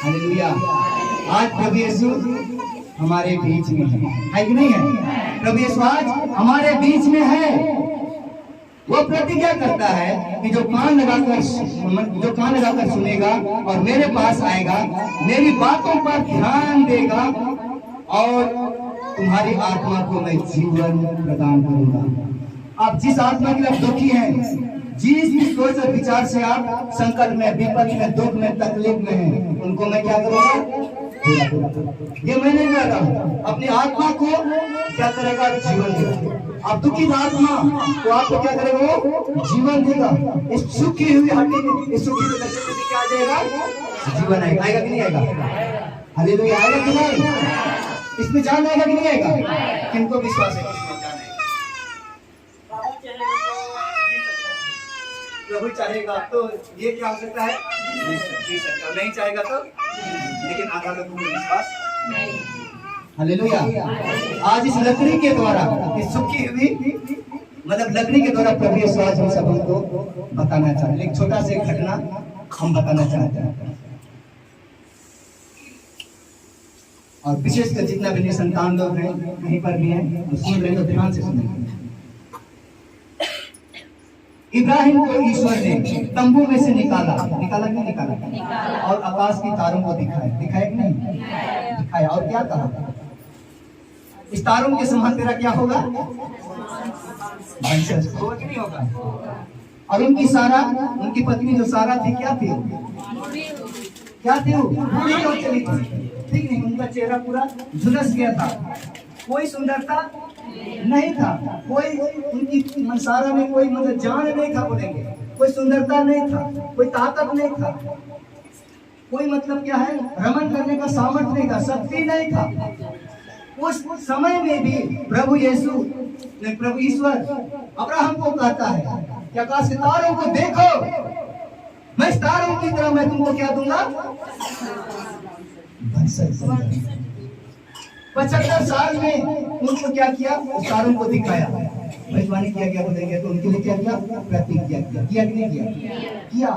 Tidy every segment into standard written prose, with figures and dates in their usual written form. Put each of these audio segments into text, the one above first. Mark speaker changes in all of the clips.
Speaker 1: Hallelujah. आज प्रभु यीशु हमारे बीच में है कि नहीं है? प्रभु यीशु आज हमारे बीच में है। वो प्रतिज्ञा करता है कि जो कान लगाकर सुनेगा और मेरे पास आएगा, मेरी बातों पर ध्यान देगा और तुम्हारी आत्मा को मैं जीवन प्रदान करूंगा। आप जिस आत्मा के लिए दुखी हैं, जिस सोच और विचार से आप संकट में, विपत्ति में, दुख में, तकलीफ में हैं, उनको मैं क्या करूंगा? ये मैं नहीं कह रहा। अपनी आत्मा को क्या करेगा? जीवन देगा। आप दुखी आत्मा तो आपको क्या करेगा? वो जीवन देगा। इस सुखी हुई हड्डी, इस सुखी हुई हड्डी में क्या आ जाएगा? जीवन आएगा। आएगा कि नहीं आएगा? हालेलुया। आएगा कि नहीं? इसमें जान आएगा कि नहीं आएगा? किनको विश्वास है? प्रभु चाहेगा तो ये क्या हो सकता है? जी सकता। नहीं चाहेगा तो लेकिन आधा लोगों में विश्वास नहीं। हालेलुया। आज इस लकड़ी के द्वारा, इस सुखी हुई मतलब लकड़ी के द्वारा प्रभु यीशु आज हम सबको बताना चाहते हैं। एक छोटा सा घटना हम बताना चाहते हैं और विशेषकर जितना भी संतान लोग हैं कहीं पर भी हैं, सुन रहे तो ध्यान से सुनेंगे। इब्राहिम को ईश्वर ने तंबू में से निकाला क्यों निकाला? और आकाश की तारों को दिखाया कि नहीं? दिखाया। और क्या कहा? इस तारों के समान तेरा क्या होगा? वंशज होगा कि नहीं होगा? और उनकी पत्नी जो सारा थी, क्या थी? बूढ़ी हो चली थी, ठीक नहीं? उनका चेहरा पूरा झुलस गया था, कोई सुंदरता नहीं था, कोई उनकी सारा में कोई मतलब जान नहीं था, बोलेंगे कोई सुंदरता नहीं था, कोई ताकत नहीं था, कोई मतलब क्या है रमन करने का सामर्थ्य नहीं था, शक्ति नहीं था। उस समय में भी प्रभु ईश्वर अब्राहम को कहता है क्या? कहा सितारों को देखो, मैं सितारों की तरह मैं तुमको क्या दूंगा? 75 साल में उनको क्या किया? सितारों को दिखाया, भविष्यवाणी किया गया बोलेंगे तो उनके लिए क्या किया? प्रतिज्ञा किया कि नहीं किया?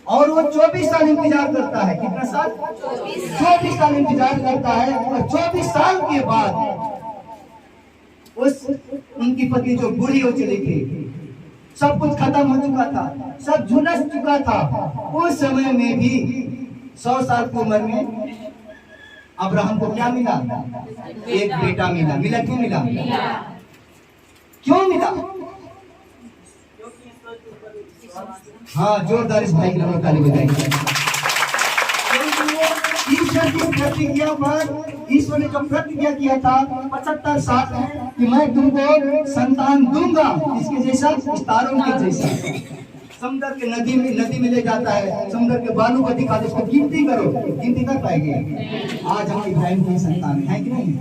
Speaker 1: और वो 24 साल इंतजार करता है। कितना साल? 24 साल इंतजार करता है। और 24 साल के बाद उनकी पत्नी जो बूढ़ी हो चली थी, सब कुछ खत्म हो चुका था, सब झुलस चुका था, उस समय में भी 100 साल की उम्र में अब्राहम को क्या मिला? एक बेटा मिला। क्यों मिला? हाँ, जोरदार इस भाई के लिए ताली बजाएंगे। ईश्वर की प्रतिज्ञा पर ईश्वर ने जो प्रतिज्ञा किया था 75 साल में कि मैं तुमको संतान दूंगा, इसके जैसा, तारों के जैसा। समुद्र के नदी में ले जाता है, समुद्र के बालू को दिखा दे, उसको गिनती करो, गिनती कर पाएंगे? आज हम इब्राहिम के संतान हैं कि नहीं?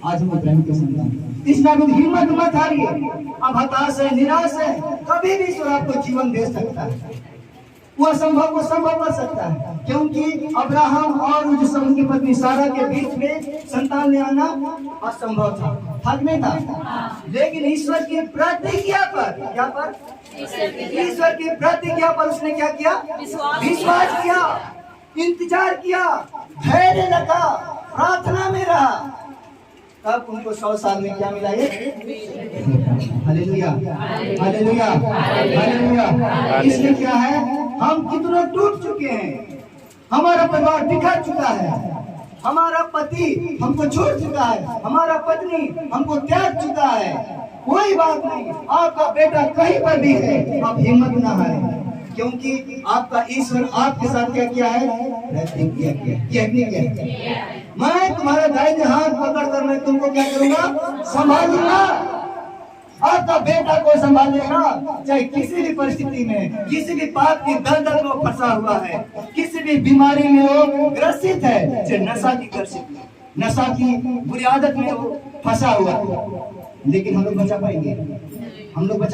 Speaker 1: आज हम इब्राहिम के संतान। इसलिए हिम्मत मत हारिए। अब हताश है, निराश है, कभी भी ईश्वर आपको जीवन दे सकता है। वो असंभव को संभव कर सकता है, क्योंकि अब्राहम और उनकी पत्नी सारा के बीच में संतान ले आना असंभव था कि नहीं था? लेकिन ईश्वर की प्रतिज्ञा पर, क्या पर? ईश्वर की प्रतिज्ञा पर उसने क्या किया? विश्वास किया, इंतजार किया, धैर्य रखा, प्रार्थना में रहा, तब उनको 100 साल में क्या मिला? Hallelujah, hallelujah, hallelujah. इसलिए क्या है, हम कितना टूट चुके हैं, हमारा परिवार बिखर चुका है, हमारा पति हमको छोड़ चुका है, हमारा पत्नी हमको त्याग चुका है, कोई बात नहीं, आपका बेटा कहीं पर भी है, आप हिम्मत ना हारें, क्योंकि आपका ईश्वर आपके साथ क्या किया है? प्रतिज्ञा किया। मैं तुम्हारा दाहिने हाथ पकड़कर मैं तुमको क्या करूंगा? संभालूंगा। आपका बेटा को संभालेगा, चाहे किसी भी परिस्थिति में, किसी भी पाप की दलदल में फंसा हुआ है, किसी भी बीमारी में वो ग्रसित है, चाहे नशा की बुरी आदत में वो फंसा हुआ, लेकिन हम लोग बचा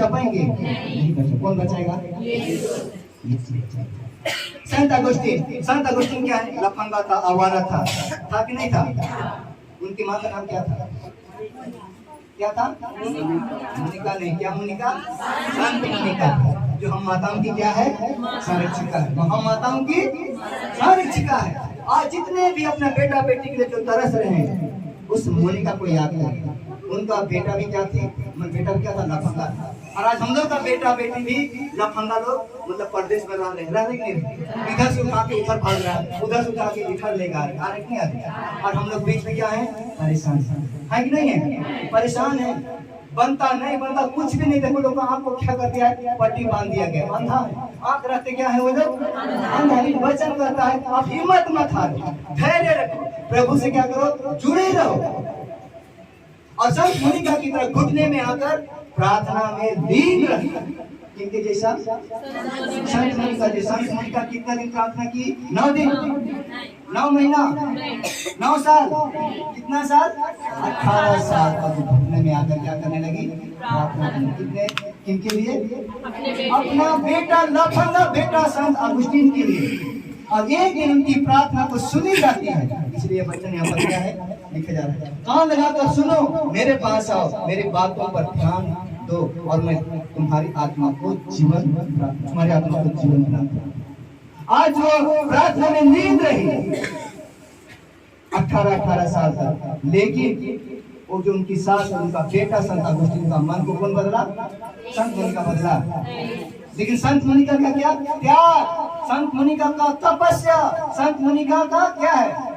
Speaker 1: पाएंगे? नहीं बचा। कौन बचाएगा? संत अगुस्तीन क्या है? लफंगा था, आवारा था कि नहीं था? उनकी माँ का नाम क्या था? मुनिका नहीं, क्या मुनिका? संत मुनिका। जो हम माताओं की क्या है, संरक्षिका है। हम माताओं की संरक्षिका है। आज जितने भी अपना बेटा बेटी के लिए जो तरस रहे हैं, उस मोनिका को याद करें। उनका बेटा भी क्या थी, बेटा भी क्या था, लफंगा। और आज हम लोग का बेटा बेटी भी लफंगा लोग, मतलब परदेश में रह रहे हैं। इधर से उठा के उधर भाग रहा है, उधर से उठा के इधर लेकर आ रहे नहीं आते। और हम लोग बीच में क्या है, परेशान है कि नहीं है, परेशान है। बनता नहीं बनता कुछ भी नहीं। देखो लोग आँख को क्या कर दिया है, पट्टी बांध दिया गया, अंधा आँख रखते क्या है, वो लोग अंधा। वचन करता है आप हिम्मत मत हारो, धैर्य रखो, प्रभु से क्या करो, जुड़े रहो। और संत मोनिका की तरह घुटने में आकर प्रार्थना में लीन रहो। किनके जैसा, संत मोनिका जैसा। संत मोनिका कितना दिन प्रार्थना की, 9 दिन, 9 महीना, 9 साल, कितना साल, 18 साल तक घुटने में आकर क्या करने लगी, प्रार्थना करने। कितने, किनके लिए, अपना बेटा लफंगा बेटा संत अगुस्तीन के लिए। और एक दिन उनकी प्रार्थना को सुनी जाती है। इसलिए वचन यहाँ पर क्या है, लिखा जा रहा है, कान लगाकर सुनो, मेरे पास आओ, मेरी बातों पर ध्यान दो और मैं तुम्हारी आत्मा को जीवन, तुम्हारी आत्मा को जीवन बनाऊंगा। आज वो प्रार्थना में नींद रही 18 साल तक, लेकिन वो जो उनकी सास और उनका बेटा संत अगुस्तीन का मन को कौन बदला, संत मोनिका बदला। लेकिन संत मोनिका का क्या त्याग, संत मोनिका का तपस्या, संत मोनिका का क्या है,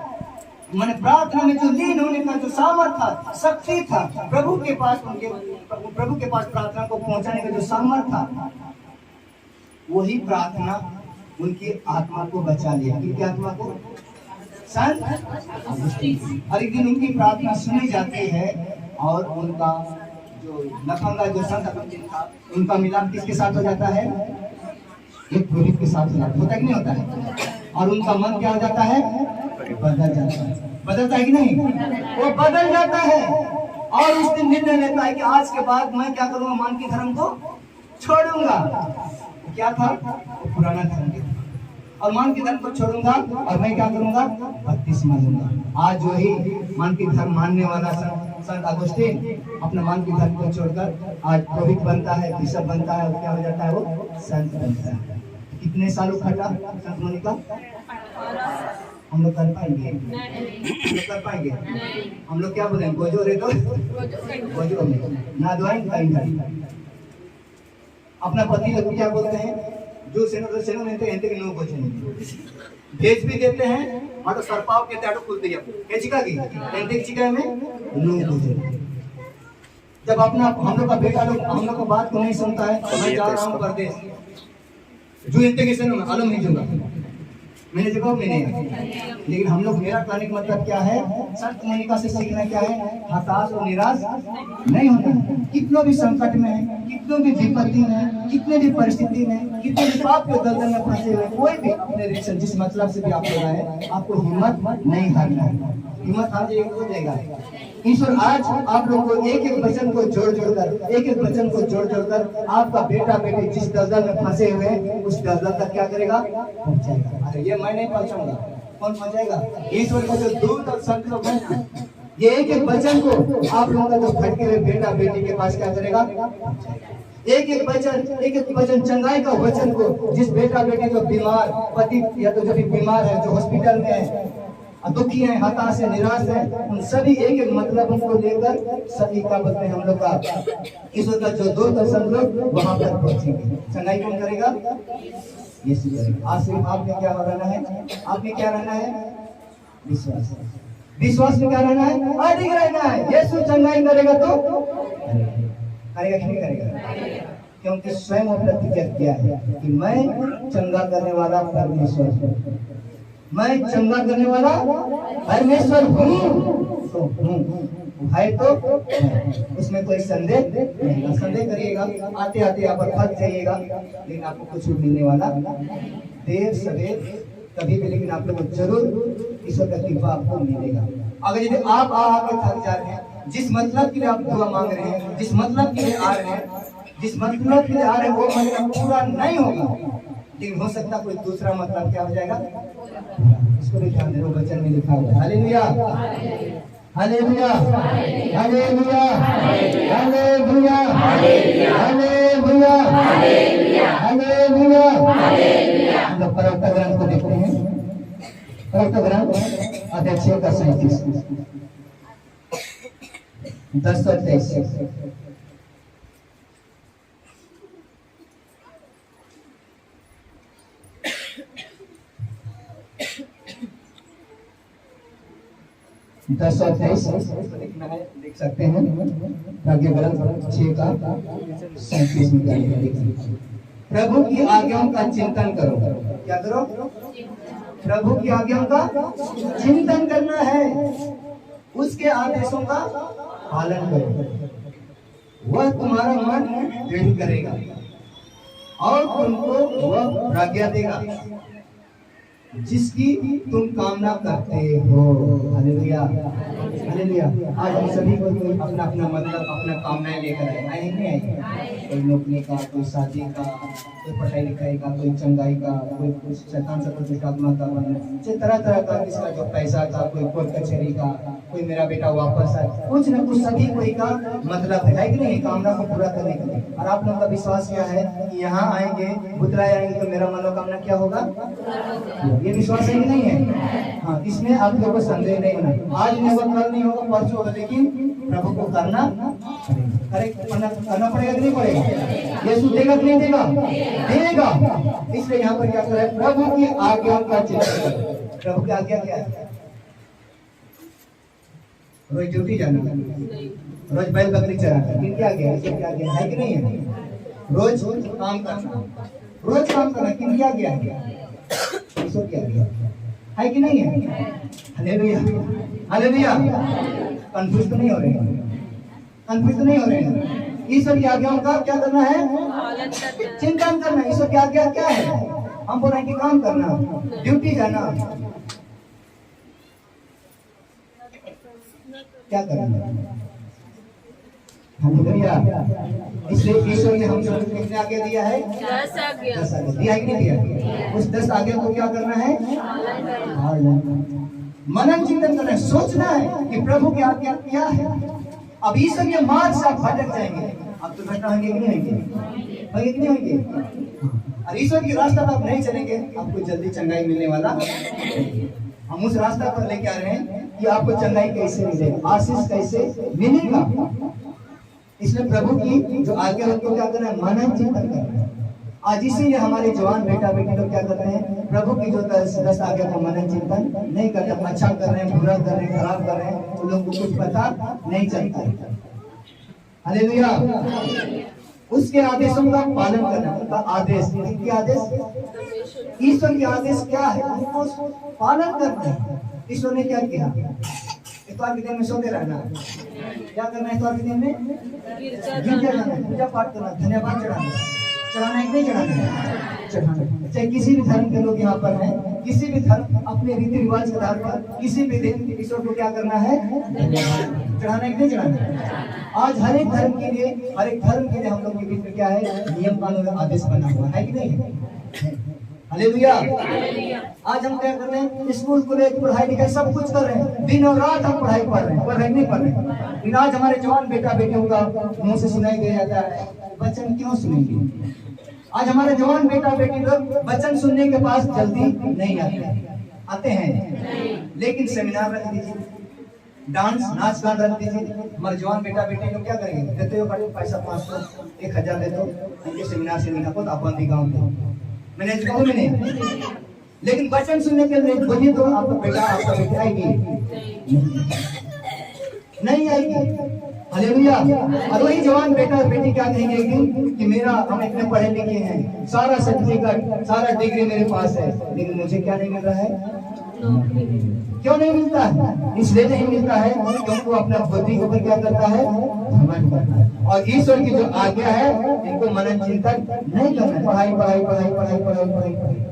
Speaker 1: मैंने प्रार्थना में जो लीन होने का जो सामर्थ्य था, शक्ति था, प्रभु के पास प्रार्थना को पहुंचाने का जो सामर्थ्य था, वही प्रार्थना उनकी आत्मा को बचा लिया। किनकी आत्मा को, संत अगुस्तीन। और एक दिन उनकी प्रार्थना सुनी जाती है और उनका जो लफंगा जो संत अगुस्तीन था, उनका मिलाप किसके साथ हो जाता है, एक पुरोहित के साथ होता है कि नहीं होता है। और उनका मन क्या हो जाता है, बदल जाता है। बदलता है कि नहीं, वो बदल जाता है। और उस दिन निर्णय लेता है कि आज के बाद मैं क्या करूंगा, मान के धर्म को छोड़ूंगा। क्या था, वो पुराना धर्म, और मान के धर्म को छोड़ूंगा और मैं क्या करूंगा, बपतिस्मा लूंगा। आज वही मान के धर्म मानने वाला संत अगुस्तीन अपने मान के धर्म को छोड़कर आज पुरोहित बनता है, बिशप बनता है, और क्या हो जाता है, वो संत बनता है। कितने सालों खटा संत मोनिका, हम लोग कर पाएंगे, हम लोग कर पाएंगे, हम लोग क्या बोलेंगे, गोजो रे तो गोजो में ना दुआएं कहीं। अपना पति लोग क्या बोलते हैं, जो सेनो नहीं थे नो कुछ नहीं भेज भी देते हैं, मतलब सरपाव के ताड़ो खुल दिया ये चिका की एंटे चिका में नो कुछ। जब अपना हम लोग का बेटा लोग हम लोग को बात को नहीं सुनता है, मैं जा रहा हूँ परदेश, जो एंटे के सेनो आलम नहीं जुगा मैंने जगह में नहीं। लेकिन हम लोग, मेरा कहने का मतलब क्या है, संत मोनिका से सीखना क्या है, हताश और निराश नहीं होना। कितनों भी संकट में है, कितनों भी विपत्ति में, कितने भी परिस्थिति में, कितने भी पाप के दलदल में फंसे हुए, कोई भी अपने रिलेशन जिस मतलब से भी आप लोग आए, आपको हिम्मत नहीं हारना है। हिम्मत हार जाएगा। ईश्वर आज आप लोगों को एक एक वचन को जोड़ जोड़कर, एक एक वचन को जोड़ जोड़कर आपका बेटा बेटी जिस दलदल में फंसे हुए हैं, उस दलदल तक क्या करेगा, पहुंचाएगा। अरे ये मैं नहीं पहुंचाऊंगा, कौन पहुंचाएगा, ईश्वर का जो दूत और संत लोग हैं, ये एक एक वचन को आप लोगों का जो भटके हुए बेटा बेटी के पास क्या करेगा, एक एक वचन चंगाई का वचन को, जिस बेटा बेटी जो बीमार, पति या तो जो भी बीमार है, जो हॉस्पिटल में है, दुखी है, हताश है, निराश है, उन सभी एक एक मतलब उनको लेकर सभी का बोलते हैं हम लोग का ईश्वर का जो दूत और संत लोग वहां तक पहुंचेंगे। चंगाई कौन करेगा, यीशु करेगा। आज सिर्फ आपने क्या रहना है, आपने क्या रहना है, विश्वास। विश्वास में क्या रहना है, अडिग रहना है। यीशु चंगाई करेगा तो करेगा कि नहीं करेगा, क्योंकि स्वयं वो प्रतिज्ञा किया है कि मैं चंगा करने वाला परमेश्वर हूँ, मैं चंगा करने वाला परमेश्वर हूँ। तो है तो उसमें कोई संदेह नहीं। संदेह करिएगा, आते आते यहाँ पर फंस जाइएगा, लेकिन आपको कुछ मिलने वाला देर सवेर कभी भी, लेकिन आप लोग जरूर ईश्वर का कृपा आपको मिलेगा। अगर यदि आप आके थक जा रहे हैं, जिस मतलब के लिए आप दुआ मांग रहे हैं, जिस मतलब के लिए आ रहे हैं, जिस मतलब के लिए आ रहे हैं, वो मतलब पूरा नहीं होगा, लेकिन हो सकता कोई दूसरा मतलब क्या हो जाएगा, इसको भी ध्यान देना। वचन में लिखा हुआ है, hallelujah hallelujah, hallelujah, hallelujah, hallelujah, hallelujah. हम लोग प्रवक्ता ग्रंथ को देखते हैं। प्रवक्ता ग्रंथ अध्याय 6 का 37 10 और 23। दस और 23 देखना है, देख सकते हैं। आगे ग्रंथ 6 का 37 में देखिए, प्रभु की आज्ञाओं का चिंतन करो। क्या करो? प्रभु की आज्ञाओं का चिंतन करना है, उसके आदेशों का पालन करो। वह तुम्हारा मन दृढ़ करेगा और तुमको वह आज्ञा देगा जिसकी तुम कामना करते हो। Hallelujah, hallelujah. आज हम सभी को अपना अपना मतलब अपना कामनाएं लेकर आए नहीं आए। कोई नौकरी का, कोई शादी का, कोई पढ़ाई लिखाई का, कोई चंगाई का, कोई कुछ शैतान से प्रतिष्ठात्मा का, तरह तरह का, किसका जो पैसा का, कोई कोर्ट कचहरी का, कोई मेरा बेटा वापस आए, कुछ न कुछ सभी कोई का मतलब है कि नहीं, कामना को पूरा करने के लिए। और आप लोगों का विश्वास क्या है कि यहाँ आएंगे, बुतराए आएंगे तो मेरा मनोकामना क्या होगा? ये विश्वास है कि नहीं है? हाँ, इसमें आप लोगों को संदेह नहीं होना। आज नहीं होगा, कल नहीं होगा, परसों होगा, लेकिन प्रभु को करना करना पड़ेगा कि नहीं पड़ेगा? यीशु देगा कि नहीं देगा? देगा। इसलिए यहाँ पर क्या कर रहा है? प्रभु की आज्ञा का चिंतन करो। प्रभु की आज्ञा क्या है? रोज ड्यूटी जाना, रोज बैल बकरी चराना, किनकी आज्ञा है? क्या आज्ञा है कि नहीं है? रोज काम करना, रोज काम करना, किनकी आज्ञा है? ईश्वर की आज्ञा है कि नहीं है? Hallelujah, hallelujah. कंफ्यूज तो नहीं हो रहे हैं? कंफ्यूज तो नहीं हो रहे हैं? ईश्वर की आज्ञाओं का क्या करना है? चिंतन करना। ईश्वर की आज्ञा क्या है? हम बोल रहे हैं कि काम करना, ड्यूटी जाना, क्या करना? हालेलुया। इसलिए ईश्वर ने हम सबको कितने आज्ञा दिया है? 10 आज्ञा दिया है कि नहीं दिया? उस 10 आज्ञा को क्या करना है? मनन चिंतन करना है, सोचना है कि प्रभु की आज्ञा क्या है। अब ईश्वर के मार्ग से आप भटक जाएंगे, आप तो भटक होंगे कि नहीं होंगे? होंगे कि नहीं होंगे? और ईश्वर की रास्ता पर आप नहीं चलेंगे, आपको जल्दी चंगाई मिलने वाला। हम उस रास्ता पर लेके आ रहे हैं कि आपको चंगाई कैसे मिलेगा, आशीष कैसे मिलेगा। इसलिए प्रभु की जो आज्ञा उनको क्या करना है? मनन चिंतन करना है। आज इसीलिए हमारे जवान बेटा बेटी लोग क्या करते हैं? प्रभु की जो 10 आज्ञा का मनन चिंतन नहीं करते, अच्छा कर रहे हैं, बुरा कर रहे हैं, खराब कर रहे हैं, उन लोगों को कुछ पता नहीं चलता। हालेलुया। उसके आदेशों का पालन करना, उनका आदेश, इनके आदेश, ईश्वर के आदेश क्या है, उनको पालन करना है। ईश्वर ने क्या किया? इतवार के दिन में सोते रहना, क्या करना है? इतवार के दिन में गिरजा जाना, पूजा पाठ करना, धन्यवाद चढ़ाना, चढ़ाना है नहीं चढ़ाना? चढ़ाना। चाहे किसी भी धर्म के लोग यहाँ पर हैं, किसी भी धर्म अपने रीति रिवाज के आधार पर किसी भी दिन ईश्वर को क्या करना है? चढ़ाना है नहीं चढ़ाना? आज हर एक धर्म के लिए, हर एक धर्म के लिए हम लोग के बीच में क्या है? नियम कानून आदेश बना हुआ है कि नहीं है? हालेलुया। आज हम क्या कर रहे हैं? स्कूल को लेकर पढ़ाई लिखाई सब कुछ कर रहे हैं, दिन और रात हम पढ़ाई पढ़ रहे हैं, पढ़ाई नहीं पढ़ रहे हैं। लेकिन आज हमारे जवान बेटा बेटियों का मुंह से सुनाई दे जाता है, वचन क्यों सुनेंगे? आज हमारे जवान बेटा बेटी लोग वचन सुनने के पास जल्दी नहीं आते हैं। लेकिन सेमिनार रख दीजिए, डांस नाच गान रख दीजिए, हमारे जवान बेटा बेटी लोग क्या करेंगे? देते हो बड़े पैसा 500 1000 दे दो, उनके सेमिनार से निकालो तो अपन गाँव दो, मैंने इसको भी नहीं। लेकिन वचन सुनने के लिए बोलिए तो आपका बेटा आपका बेटी आएगी नहीं आएगी? हालेलुया। और वही जवान बेटा और बेटी क्या कहेंगे कि मेरा, हम इतने पढ़े लिखे हैं, सारा सर्टिफिकेट, सारा डिग्री मेरे पास है, लेकिन मुझे क्या नहीं मिल रहा है? क्यों नहीं मिलता है? इसलिए नहीं मिलता है क्योंकि वो अपना बुद्धि के ऊपर क्या करता है? घमंड करता है। और ईश्वर की जो आज्ञा है इनको मनन चिंतन नहीं करना है। पढ़ाई पढ़ाई पढ़ाई पढ़ाई पढ़ाई पढ़ाई पढ़ाई,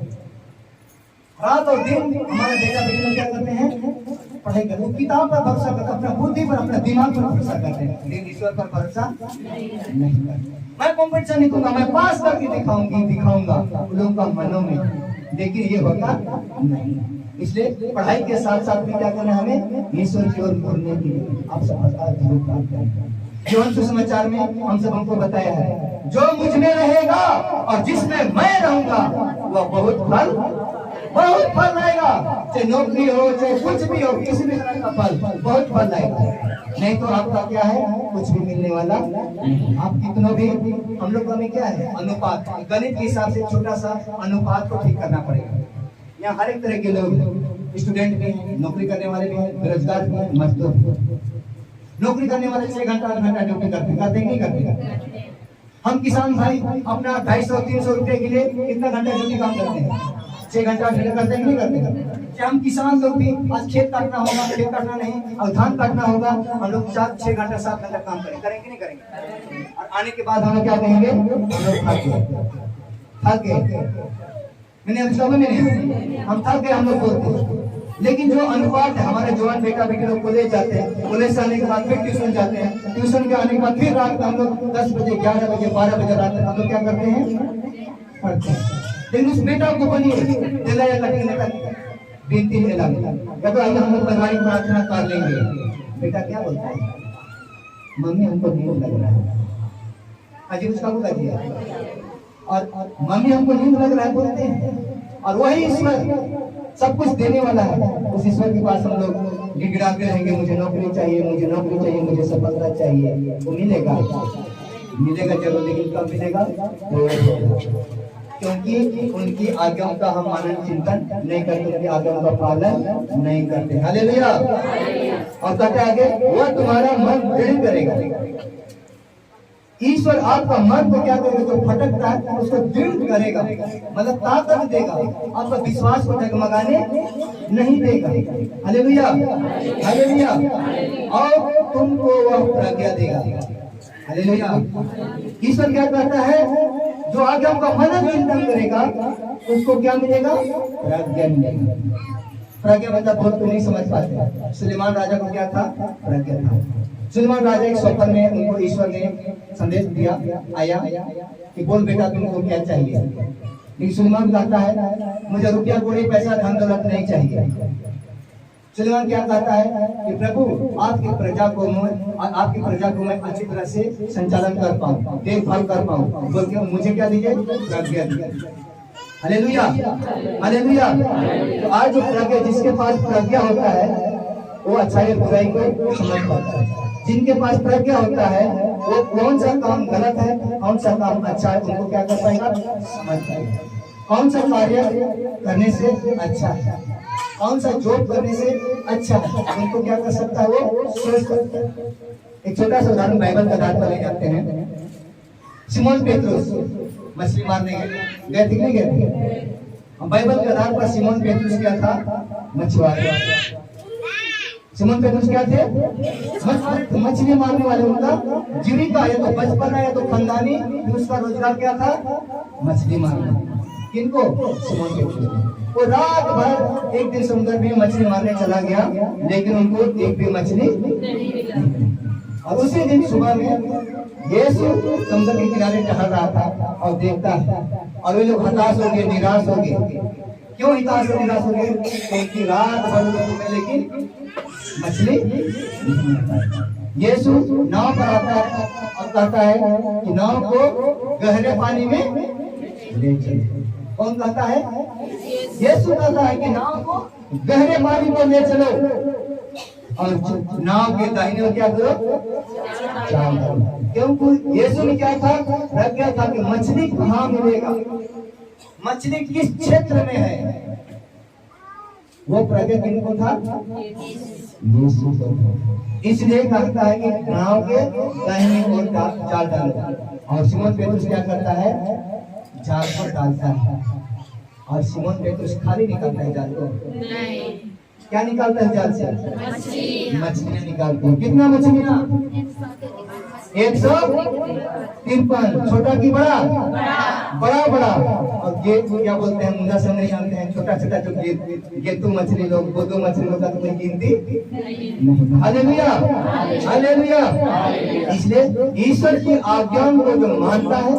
Speaker 1: रात और दिन हमारे बेटा बेटी लोग क्या करते हैं? पढ़ाई करते हैं, किताब पर भरोसा करते हैं, अपना बुद्धि पर, अपना दिमाग पर भरोसा करते हैं, लेकिन ईश्वर पर भरोसा नहीं करते। मैं कॉम्पिटिशन निकलूंगा, मैं पास करके दिखाऊंगा उन लोगों का मनों में, लेकिन ये होगा नहीं। इसलिए पढ़ाई के साथ साथ में क्या करना है हमें ईश्वर की ओर मुड़ने की आप सफलता जरूर प्राप्त करेंगे। जीवन सुसमाचार में हम सब हमको बताया है जो मुझ में रहेगा और जिसमें मैं रहूंगा वह बहुत फल लाएगा। चाहे नौकरी हो चाहे कुछ भी हो, किसी भी तरह का फल बहुत फल लाएगा। नहीं तो आपका क्या है, कुछ भी मिलने वाला। आप कितनों भी हम लोग में क्या है अनुपात, गणित के हिसाब से छोटा सा अनुपात को ठीक करना पड़ेगा। यहाँ हर एक तरह के लोग, स्टूडेंट भी हैं, नौकरी करने वाले भी हैं, बेरोजगार भी हैं, मजदूर। नौकरी करने वाले 6 घंटा 8 घंटा ड्यूटी करते नहीं करते। हम किसान भाई अपना 250-300 रुपए के लिए कितना घंटा ड्यूटी काम करते हैं, 6 घंटा करते हैं नहीं करते। क्या हम किसान लोग भी आज खेत काटना होगा, खेत काटना नहीं और धान काटना होगा, हम लोग 4-6 घंटा 7 घंटा काम करेंगे नहीं करेंगे। और आने के बाद हम लोग क्या कहेंगे, हम लोग थक गए। मैंने हम थक गए, हम लोग बोलते हैं। लेकिन जो अनुपात है, हमारे जवान बेटा बेटी लोग कॉलेज जाते हैं, कॉलेज से आने के बाद फिर ट्यूशन जाते हैं, ट्यूशन के आने के बाद फिर रात में हम लोग 10 बजे 11 बजे 12 बजे रात हम लोग क्या करते हैं, पढ़ते हैं। लेकिन उस बेटा को बनिए बिनती है या तो आइए हम लोग पारिवारिक प्रार्थना कर लेंगे। बेटा क्या बोलता है, मम्मी हमको नींद लग रहा है, अजीब उसका बोला दिया, और मम्मी हमको नींद लग रहा है बोलते हैं। और वही ईश्वर सब कुछ देने वाला है, उस ईश्वर के पास हम लोग गिड़गिड़ाते रहेंगे, मुझे नौकरी चाहिए, मुझे नौकरी चाहिए, मुझे सफलता चाहिए। वो मिलेगा जरूर, लेकिन कब मिलेगा, क्योंकि उनकी आज्ञाओं का हम मानन चिंतन नहीं करते, उनकी आज्ञाओं का पालन नहीं करते। हालेलुया। और कहते आगे, वह तुम्हारा मन दृढ़ करेगा। ईश्वर आपका मन को क्या करेगा, जो भटकता है उसको दृढ़ करेगा, मतलब ताकत देगा, आपका विश्वास को डगमगाने नहीं देगा। Hallelujah, hallelujah. और तुमको वह प्रज्ञा देगा। हालेलुया। ईश्वर क्या कहता है, जो आज्ञा का मनन चिंतन करेगा उसको क्या मिलेगा, प्रज्ञा मिलेगा। प्रज्ञा मतलब बहुत तो नहीं समझ पाते। सुलेमान राजा को क्या था, प्रज्ञा था। सुलेमान राजा एक स्वप्न में उनको ईश्वर ने संदेश दिया, आया कि बोल बेटा तुमको क्या चाहिए। लेकिन सुलेमान कहता है मुझे रुपया कोड़ी पैसा धन दौलत नहीं चाहिए। सुलेमान क्या कहता है कि प्रभु आपकी प्रजा को मैं अच्छी तरह से संचालन कर पाऊँ, देखभाल कर पाऊँ, बोल के मुझे क्या दीजिए, प्रज्ञा दीजिए। Hallelujah, hallelujah. तो आज जो प्रज्ञा, जिसके पास प्रज्ञा होता है वो अच्छाई और बुराई को समझ पाता है। जिनके पास प्रज्ञा होता है वो कौन सा काम गलत है, कौन सा काम अच्छा है, उनको क्या कर पाएगा, समझ पाएगा। कौन सा कार्य करने से अच्छा है, कौन सा जॉब करने से अच्छा है, उनको क्या कर सकता है, वो सोच सकता है। एक छोटा सा उदाहरण बाइबल के आधार पर ले जाते हैं। सिमोन पेट्रोस मछली मारने गए थे, नहीं गए थे। बाइबल के आधार पर सिमोन पेट्रोस क्या था, मछुआरा। सिमोन पेट्रोस क्या थे, मछली मारने वाले। उनका जीविका या तो बचपन है या तो खानदानी, उसका रोजगार क्या था, मछली मारना। किनको, सिमोन पेट्रोस। वो रात भर एक दिन समुद्र में मछली मारने चला गया, लेकिन उनको एक भी मछली नहीं। और उसी दिन सुबह में यीशु समुद्र के किनारे टहल रहा था और देखता है, और वे लोग हताश हो गए, निराश हो गए। क्यों हताश और निराश हो गए, क्योंकि रात भर लेकिन मछली नहीं। यीशु नाव पर आता है और कहता है कि नाव को गहरे पानी में ले चलो। कौन कहता है, यीशु कहता है कि नाव को गहरे पानी में ले चलो और नाव के दाहिने ओर क्या करो, चाल करो। क्योंकि यीशु ने क्या था, प्रज्ञा था कि मछली कहाँ मिलेगा, मछली किस क्षेत्र में है। वो प्रज्ञा किनको था, यीशु को। इसलिए कहता है कि नाव के दाहिने ओर चाल डालो। और सिमोन पेट्रोस क्या करता है, जाल को डालता है। और सिमोन पेट्रोस खाली निकालता है जाल को, क्या निकालता है जाल से, मछलियां निकालते हैं। कितना मछलियां, 153। छोटा की बड़ा, बड़ा बड़ा। और गेट को क्या बोलते हैं, मुझे सब नहीं जानते हैं। छोटा छोटा जो गेतू मछली लोग, बोदो मछली लोग का तो कोई गिनती नहीं। Hallelujah, hallelujah. इसलिए ईश्वर की आज्ञाओं को जो मानता है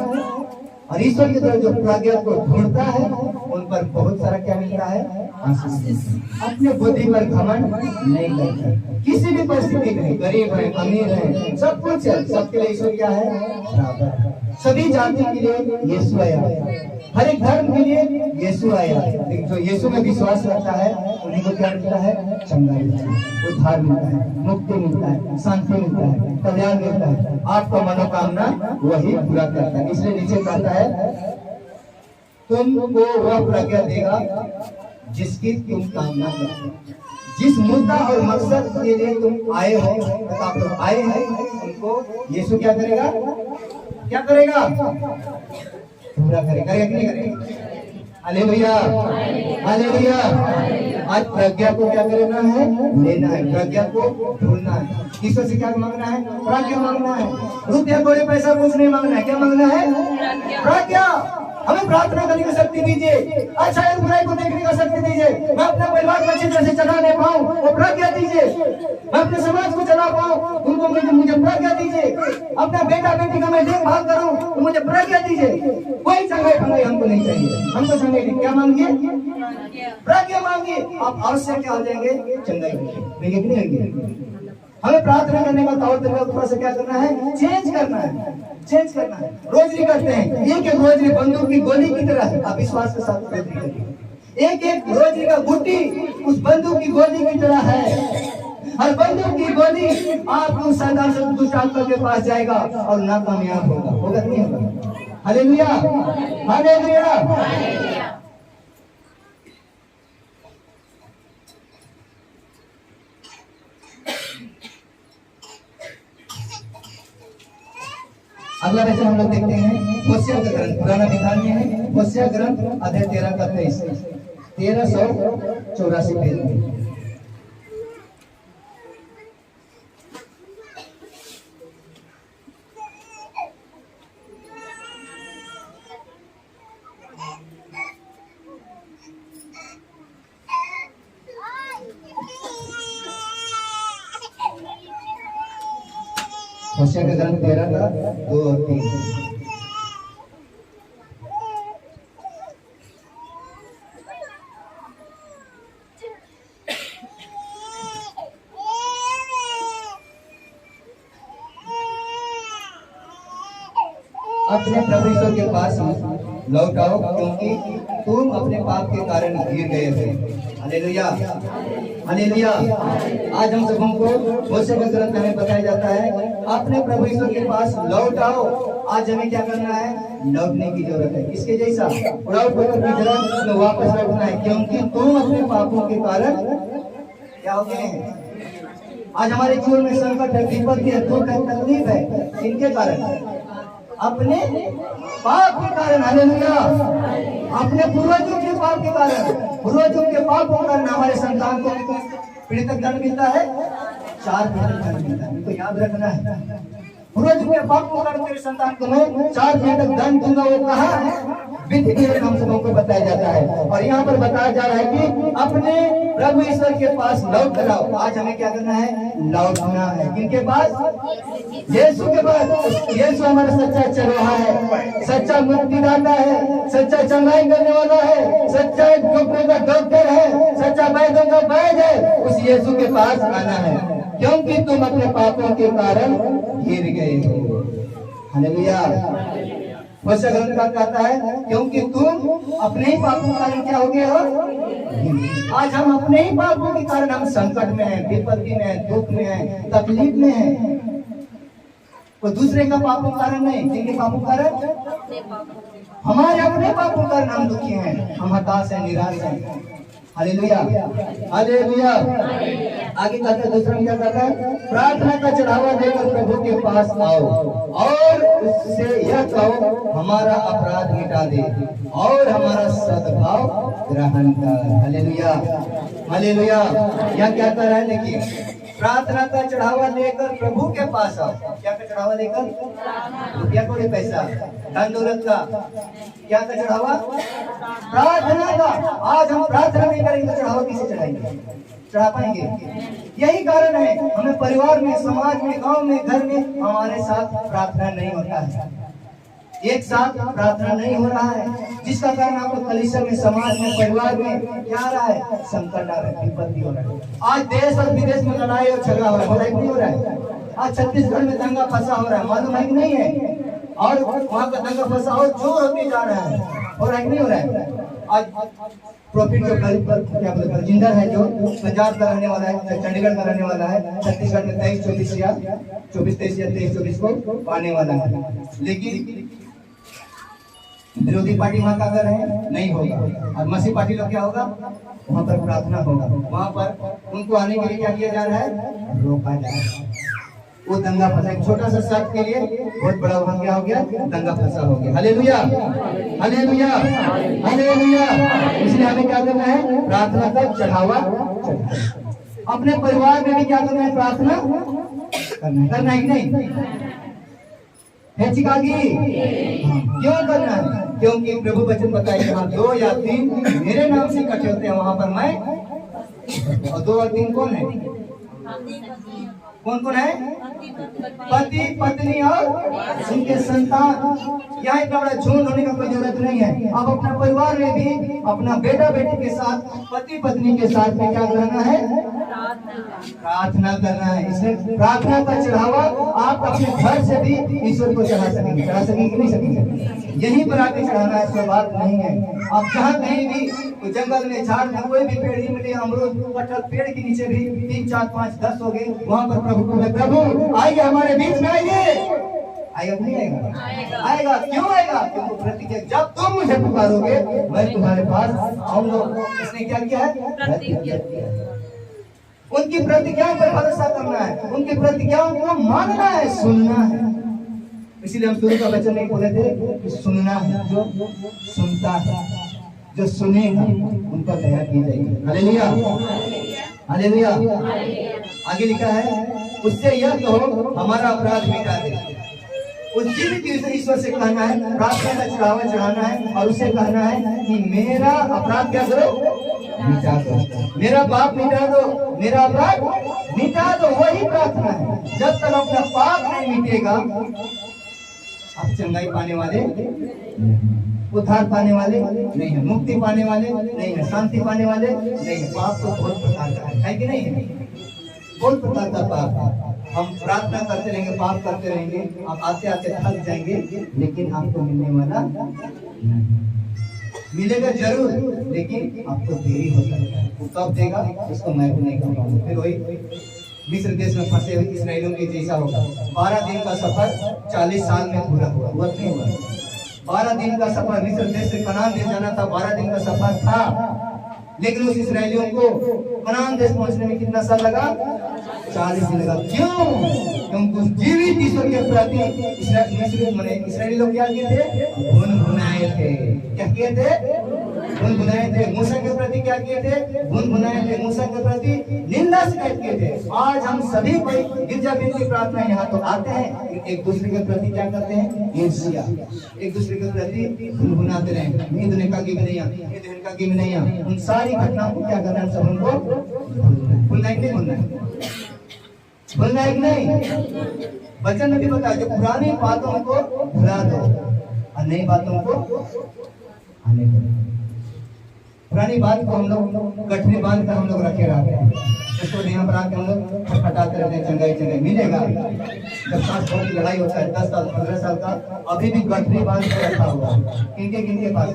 Speaker 1: और ईश्वर की तरफ जो प्रज्ञा को ढूंढता है उन पर बहुत सारा क्या मिलता है, आशीष। अपने बुद्धि पर घमंड नहीं करता, किसी भी परिस्थिति में, गरीब है अमीर है, सब कुछ है, सबके लिए ईश्वर क्या है, बराबर। सभी जाति के लिए यीशु आया, हर एक धर्म के लिए यीशु आया। जो यीशु में विश्वास रखता है उन्हीं को क्या मिलता है, चंगाई मिलता है, उद्धार मिलता है, मुक्ति मिलता है, शांति मिलता है, कल्याण मिलता है, आपका मनोकामना वही पूरा करता है। इसलिए नीचे कहता है तुमको वह प्रज्ञा देगा जिसकी तुम कामना करते हो। जिस मुद्दा और मकसद के लिए तुम आए हो, आप लोग आए हैं, उनको यीशु क्या करेगा, क्या करेगा, पूरा करेगा या नहीं करेगा। Hallelujah, hallelujah. आज प्रज्ञा को क्या करना है, लेना है, प्रज्ञा को ढूंढना है। ईश्वर से क्या मांगना है, प्रज्ञा मांगना है। रुपया कोई पैसा कुछ नहीं मांगना है, क्या मांगना है, प्रज्ञा। हमें प्रार्थना करने की शक्ति दीजिए, अच्छा है बुराई को देखने का शक्ति दीजिए, मैं अपना परिवार को अच्छी तरह से चलाने पाऊं, वो प्रज्ञा दीजिए। मैं अपने समाज को चला पाऊं, उनको मुझे प्रज्ञा दीजिए। अपना बेटा बेटी का मैं देखभाल करूं, तो मुझे प्रज्ञा दीजिए। कोई चंगाई फंगाई हमको नहीं चाहिए, हमको चंगाई क्या मांगिए, प्रज्ञा मांगिए। आप अवश्य क्या हो जाएंगे, चंगाई होंगे। हमें प्रार्थना करने का तौर तरीका थोड़ा सा क्या करना है, चेंज करना है, चेंज करना है। रोजरी करते हैं, एक एक रोजरी बंदूक की गोली की तरह है, आप विश्वास के साथ रोजरी करिए। एक एक रोजरी का गुट्टी उस बंदूक की गोली की तरह है, और बंदूक की गोली आपको शैतान से दुष्ट आत्मा के पास जाएगा और नाकामयाब होगा, होगा नहीं होगा। Hallelujah, hallelujah. अगला वैसे हम लोग देखते हैं होशिया का ग्रंथ, पुराना विधान में है होशिया ग्रंथ अध्याय 13 का 23, 1384 पेज में। होशिया का ग्रंथ 13 का 2 और 3। अपने प्रभु ईश्वर के पास लौट आओ, क्योंकि तुम अपने पाप के कारण गिर गए थे। Hallelujah, hallelujah. आज हम सबों को होशिया का ग्रंथ हमें बताया जाता है, अपने प्रभु ईश्वर के पास लौट आओ। आज हमें क्या करना है, लौटने की जरूरत है। इसके जैसा उड़ाऊ में वापस लौटना है, क्योंकि तुम अपने पापों के कारण क्या हो गए हैं। आज हमारे जीवन में संकट है, विपत्ति है, दुख है, तकलीफ है, इनके कारण, अपने पाप के कारण। हालेलुया, अपने पूर्वजों के पाप के कारण, पूर्वजों के पाप के कारण हमारे संतान को पीड़ित दंड मिलता है, 4 पीड़ित दंड मिलता है। तो याद रखना है, पूर्वजों के पाप के कारण तेरे संतान को मैं 4 पीड़ित दंड दूंगा। वो कहा विधि के हम सबों को बताया जाता है, और यहाँ पर बताया जा रहा है कि अपने प्रभु ईश्वर के पास लौट कर आओ। आज हमें क्या करना है, लौटना है। किनके पास, यीशु के पास। यीशु हमारा सच्चा चरवाहा है, सच्चा मुक्तिदाता है, सच्चा चंगाई करने वाला है, सच्चा डॉक्टर का डॉक्टर है, सच्चा वैद्यों का वैद्य है। उस यीशु के पास आना है, क्योंकि तुम अपने पापों के कारण गिर गए हो। हालेलुया। होशिया ग्रंथ का कहता है, क्योंकि तुम अपने ही पापों के कारण क्या हो गए हो। आज हम अपने ही पापों के कारण हम संकट में हैं, विपत्ति में हैं, दुख में हैं, तकलीफ में हैं। कोई दूसरे का पापों के कारण नहीं, जिनके पापों के कारण, हमारे अपने पापों के कारण हम दुखी हैं, हम हताश हैं, निराश हैं। Hallelujah, hallelujah. आगे कहता है, दूसरा क्या कहता है, प्रार्थना का चढ़ावा देकर प्रभु के पास आओ और उससे यह कहो हमारा अपराध मिटा दे और हमारा सद्भाव ग्रहण कर। Hallelujah, hallelujah. यह क्या कर रहा है, देखिए, प्रार्थना का चढ़ावा लेकर प्रभु के पास आओ। क्या का चढ़ावा लेकर, रुपया कोई पैसा, धन दौलत का, क्या का चढ़ावा, प्रार्थना का। आज हम प्रार्थना नहीं करेंगे तो चढ़ावा किसे चढ़ाएंगे, चढ़ा पाएंगे। यही कारण है हमें परिवार में, समाज में, गांव में, घर में हमारे साथ प्रार्थना नहीं होता है। एक साथ प्रार्थना नहीं हो रहा है, जिसका कारण आपको कलीसिया में, समाज में, परिवार में क्या आ रहा है? संकट आ रहा है, विपत्ति हो रहा है। आज देश और विदेश में लड़ाई और झगड़ा हो रहा है, नहीं हो रहा है? आज छत्तीसगढ़ में दंगा फंसा हो रहा है, मालूम है कि नहीं है? और वहाँ का दंगा फंसा और जोर होते जा रहा है, हो रहा है कि नहीं हो रहा है? आज प्रॉफिट जो क्या बोलते हैं, जिंदर है, जो पंजाब का रहने वाला है, चंडीगढ़ का रहने वाला है, छत्तीसगढ़ में 23-24 या 24-23 या 23-24 को पाने वाला है। लेकिन विरोधी पार्टी वहाँ का कर रहे हैं, नहीं होगा। और मसीह पार्टी लोग क्या होगा? वहाँ पर प्रार्थना होगा, वहाँ पर उनको आने के लिए क्या किया जा रहा है? रोका जा रहा है। वो दंगा फंसा, एक छोटा सा शब्द के लिए बहुत बड़ा वहाँ क्या हो गया? दंगा फंसा हो गया। Hallelujah, hallelujah, hallelujah. इसलिए हमें क्या करना है? प्रार्थना का चढ़ावा। अपने परिवार में भी क्या करना है? प्रार्थना करना है कि नहीं? है चिकागी? क्यों करना है? क्योंकि प्रभु वचन बताइए, जहाँ 2 या 3 मेरे नाम से इकट्ठे होते हैं, वहां पर मैं। और 2 और 3 कौन है? कौन कौन है? पति, पत्नी और उनके संतान। यहाँ इतना बड़ा झुंड होने का कोई जरूरत नहीं है। अब अपना परिवार में भी अपना बेटा बेटी के साथ, पति पत्नी के साथ में क्या करना है? प्रार्थना करना है। इसलिए प्रार्थना का चढ़ावा आप अपने घर से भी ईश्वर को चढ़ा सकेंगे। चढ़ा सकेंगे कि नहीं सकेंगे? यहीं पर आके चढ़ाना है, कोई बात नहीं है। अब जहाँ कहीं भी जंगल में, झाड़ में कोई भी पेड़ ही मिले, अमरूद, कटहल, पेड़ के नीचे भी 3, 4, 5, 10 हो गए, वहाँ पर प्रभु को, प्रभु आइए हमारे बीच में, आइए। आएगा नहीं आएगा? आएगा। क्यों आएगा? क्योंकि प्रतिज्ञा, जब तुम मुझे पुकारोगे मैं तुम्हारे पास आऊंगा। इसने क्या किया है? उनकी प्रतिज्ञाओं पर भरोसा करना है, उनकी प्रतिज्ञाओं को मानना है, सुनना है। इसीलिए हम शुरू का वचन नहीं बोले थे कि सुनना है। जो सुनता है, जो सुनेगा, उनका दया की जाएगी। Hallelujah, hallelujah. आगे लिखा है, उससे यह कहो हमारा अपराध मिटा दे। उस जीवित ईश्वर से कहना है, प्रार्थना का चढ़ावा चढ़ाना है, और उसे कहना है कि मेरा अपराध क्या करो? मिटा दो। मेरा पाप मिटा दो, मेरा अपराध मिटा दो। वही प्रार्थना है। जब तक अपना पाप नहीं मिटेगा, आप चंगाई पाने वाले, उद्धार पाने वाले नहीं है, मुक्ति पाने वाले नहीं है, शांति पाने वाले नहीं है। पाप तो बहुत प्रकार का है कि नहीं है? बहुत प्रकार का पाप है। हम प्रार्थना करते रहेंगे, पाप करते रहेंगे, आप आते आते थक जाएंगे, लेकिन आपको मिलने वाला मिलेगा जरूर, लेकिन आपको देरी हो सकता है। वो कब देगा उसको मैं भी नहीं कहूँगा। फिर वही मिस्र देश में फंसे हुए इसराइलियों के जैसा होगा। 12 दिन का सफर 40 साल में पूरा हुआ, हुआ नहीं हुआ? 12 दिन का सफर, मिस्र देश से कनान देश जाना था, 12 दिन का सफर था। लेकिन उस इसराइलियों को कनान देश पहुंचने में कितना साल लगा? 40 दिन लगा। क्यों? क्योंकि उस जीवित ईश्वर के प्रति इसराइली लोग क्या किए थे? गुनगुनाए थे। क्या किए थे? गुनगुनाए थे। मूसा के प्रति क्या किए थे? गुनगुनाए थे। मूसा के प्रति निंदा शिकायत किए थे। आज हम सभी कोई गिरजा की प्रार्थना यहाँ तो आते हैं, एक दूसरे के प्रति क्या करते हैं? ईर्ष्या, एक दूसरे के प्रति गुनगुनाते रहे। ईद ने कहा कि नहीं, ईद का कि नहीं, उन सारी घटनाओं को क्या करना है? सब उनको भूलना है, नहीं भूलना है? भूलना है कि नहीं? वचन में भी बताया, जो पुरानी बातों को भुला दो और नई बातों को आने दो। पुरानी बात को हम लोग गठरी बांध कर हम लोग रखे रहते हैं, इसको यहाँ पर आके हम लोग खटखटाते रहते हैं, चंगाई चंगाई मिलेगा। जब सास बहू की लड़ाई होता है 10 साल 15 साल का, अभी भी गठरी बांध कर रखा हुआ है। किनके पास?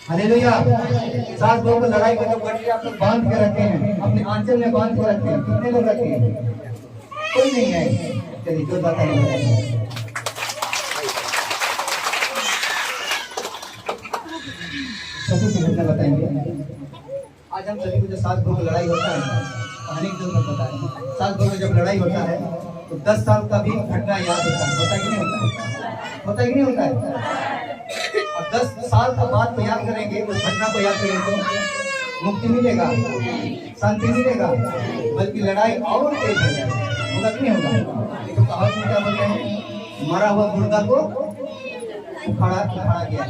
Speaker 1: हालेलुया। सास बहू को लड़ाई का जब गठरी आप लोग बांध के रखे हैं, अपने आंचल में बांध के रखे हैं, कितने लोग रखे हैं? कोई नहीं है। चलिए जो बात है सबसे सी घटना बताएंगे। आज हम सभी को जो सास बहू की लड़ाई होता है, कहानी की जरूरत पता है। सास बहू में जब लड़ाई होता है तो 10 साल का भी घटना याद होता है कि नहीं होता है? होता है कि नहीं होता है? और 10 साल का बात को याद करेंगे, उस घटना को याद करेंगे तो मुक्ति मिलेगा, शांति मिलेगा, बल्कि लड़ाई और तेज हो जाएगी। होगा कि नहीं होगा? तो कहावत में क्या बोलते हैं? मरा हुआ मुर्दा को उखाड़ा गया।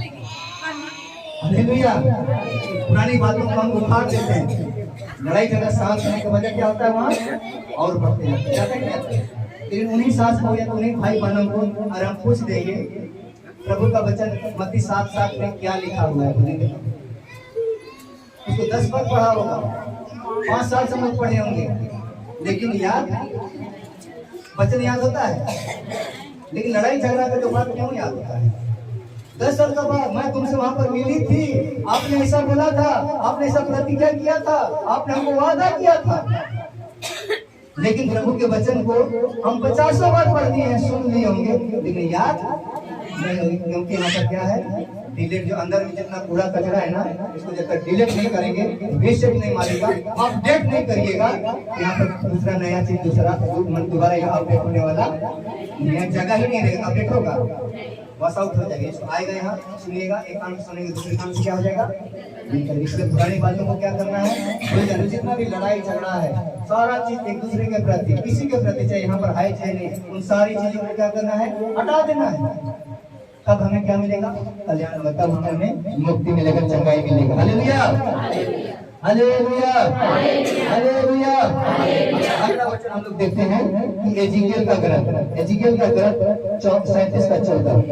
Speaker 1: हालेलुया। पुरानी बातों को हम उखाड़ देते हैं। लड़ाई झगड़ा शांत होने की वजह क्या होता है? वहाँ और बढ़ते जाते हैं। लेकिन उन्हीं सास को या उन्हीं भाई बहनों को अगर हम पूछ देंगे प्रभु का वचन मत्ती 7:7 में क्या लिखा हुआ है बोलेंगे? उसको 10 बार पढ़ा होगा, 5 साल से लोग पढ़े होंगे, लेकिन याद वचन याद होता है, लेकिन लड़ाई झगड़ा का जो बात क्यों याद होता है? 10 साल का बाद मैं तुमसे वहां पर मिली थी, आपने ऐसा बोला था, आपने ऐसा प्रतिज्ञा किया था, आपने हमको वादा किया था, लेकिन प्रभु के वचन को हम 50 बार पढ़ दिए हैं, सुन लिए होंगे, लेकिन याद नहीं। क्योंकि यहाँ पर क्या है, डिलीट जो अंदर में जितना कूड़ा कचरा है ना, इसको जब तक डिलीट नहीं करेंगे, रीसेट नहीं मारेगा, अपडेट नहीं करिएगा, यहाँ पर दूसरा नया चीज दूसरा मन दोबारा यहाँ अपडेट होने वाला यहाँ जगह ही नहीं रहेगा, अपडेट होगा बस आउट हो जाएगा। इसको आएगा यहाँ सुनिएगा, एक कान सुनेंगे दूसरे कान से क्या हो जाएगा। इसलिए पुरानी बातों को क्या करना है, जितना भी लड़ाई झगड़ा है सारा चीज एक दूसरे के प्रति, किसी के प्रति, चाहे यहाँ पर है चाहे नहीं, उन सारी चीजों को क्या करना है, हटा देना है। तब हमें क्या मिलेगा, कल्याण, तब हमें मुक्ति मिलेगा, चंगाई मिलेगा। Hallelujah, hallelujah, hallelujah. अगला वचन हम लोग देखते हैं कि एजिकियल का ग्रंथ, एजिकियल का ग्रंथ 37 का 14,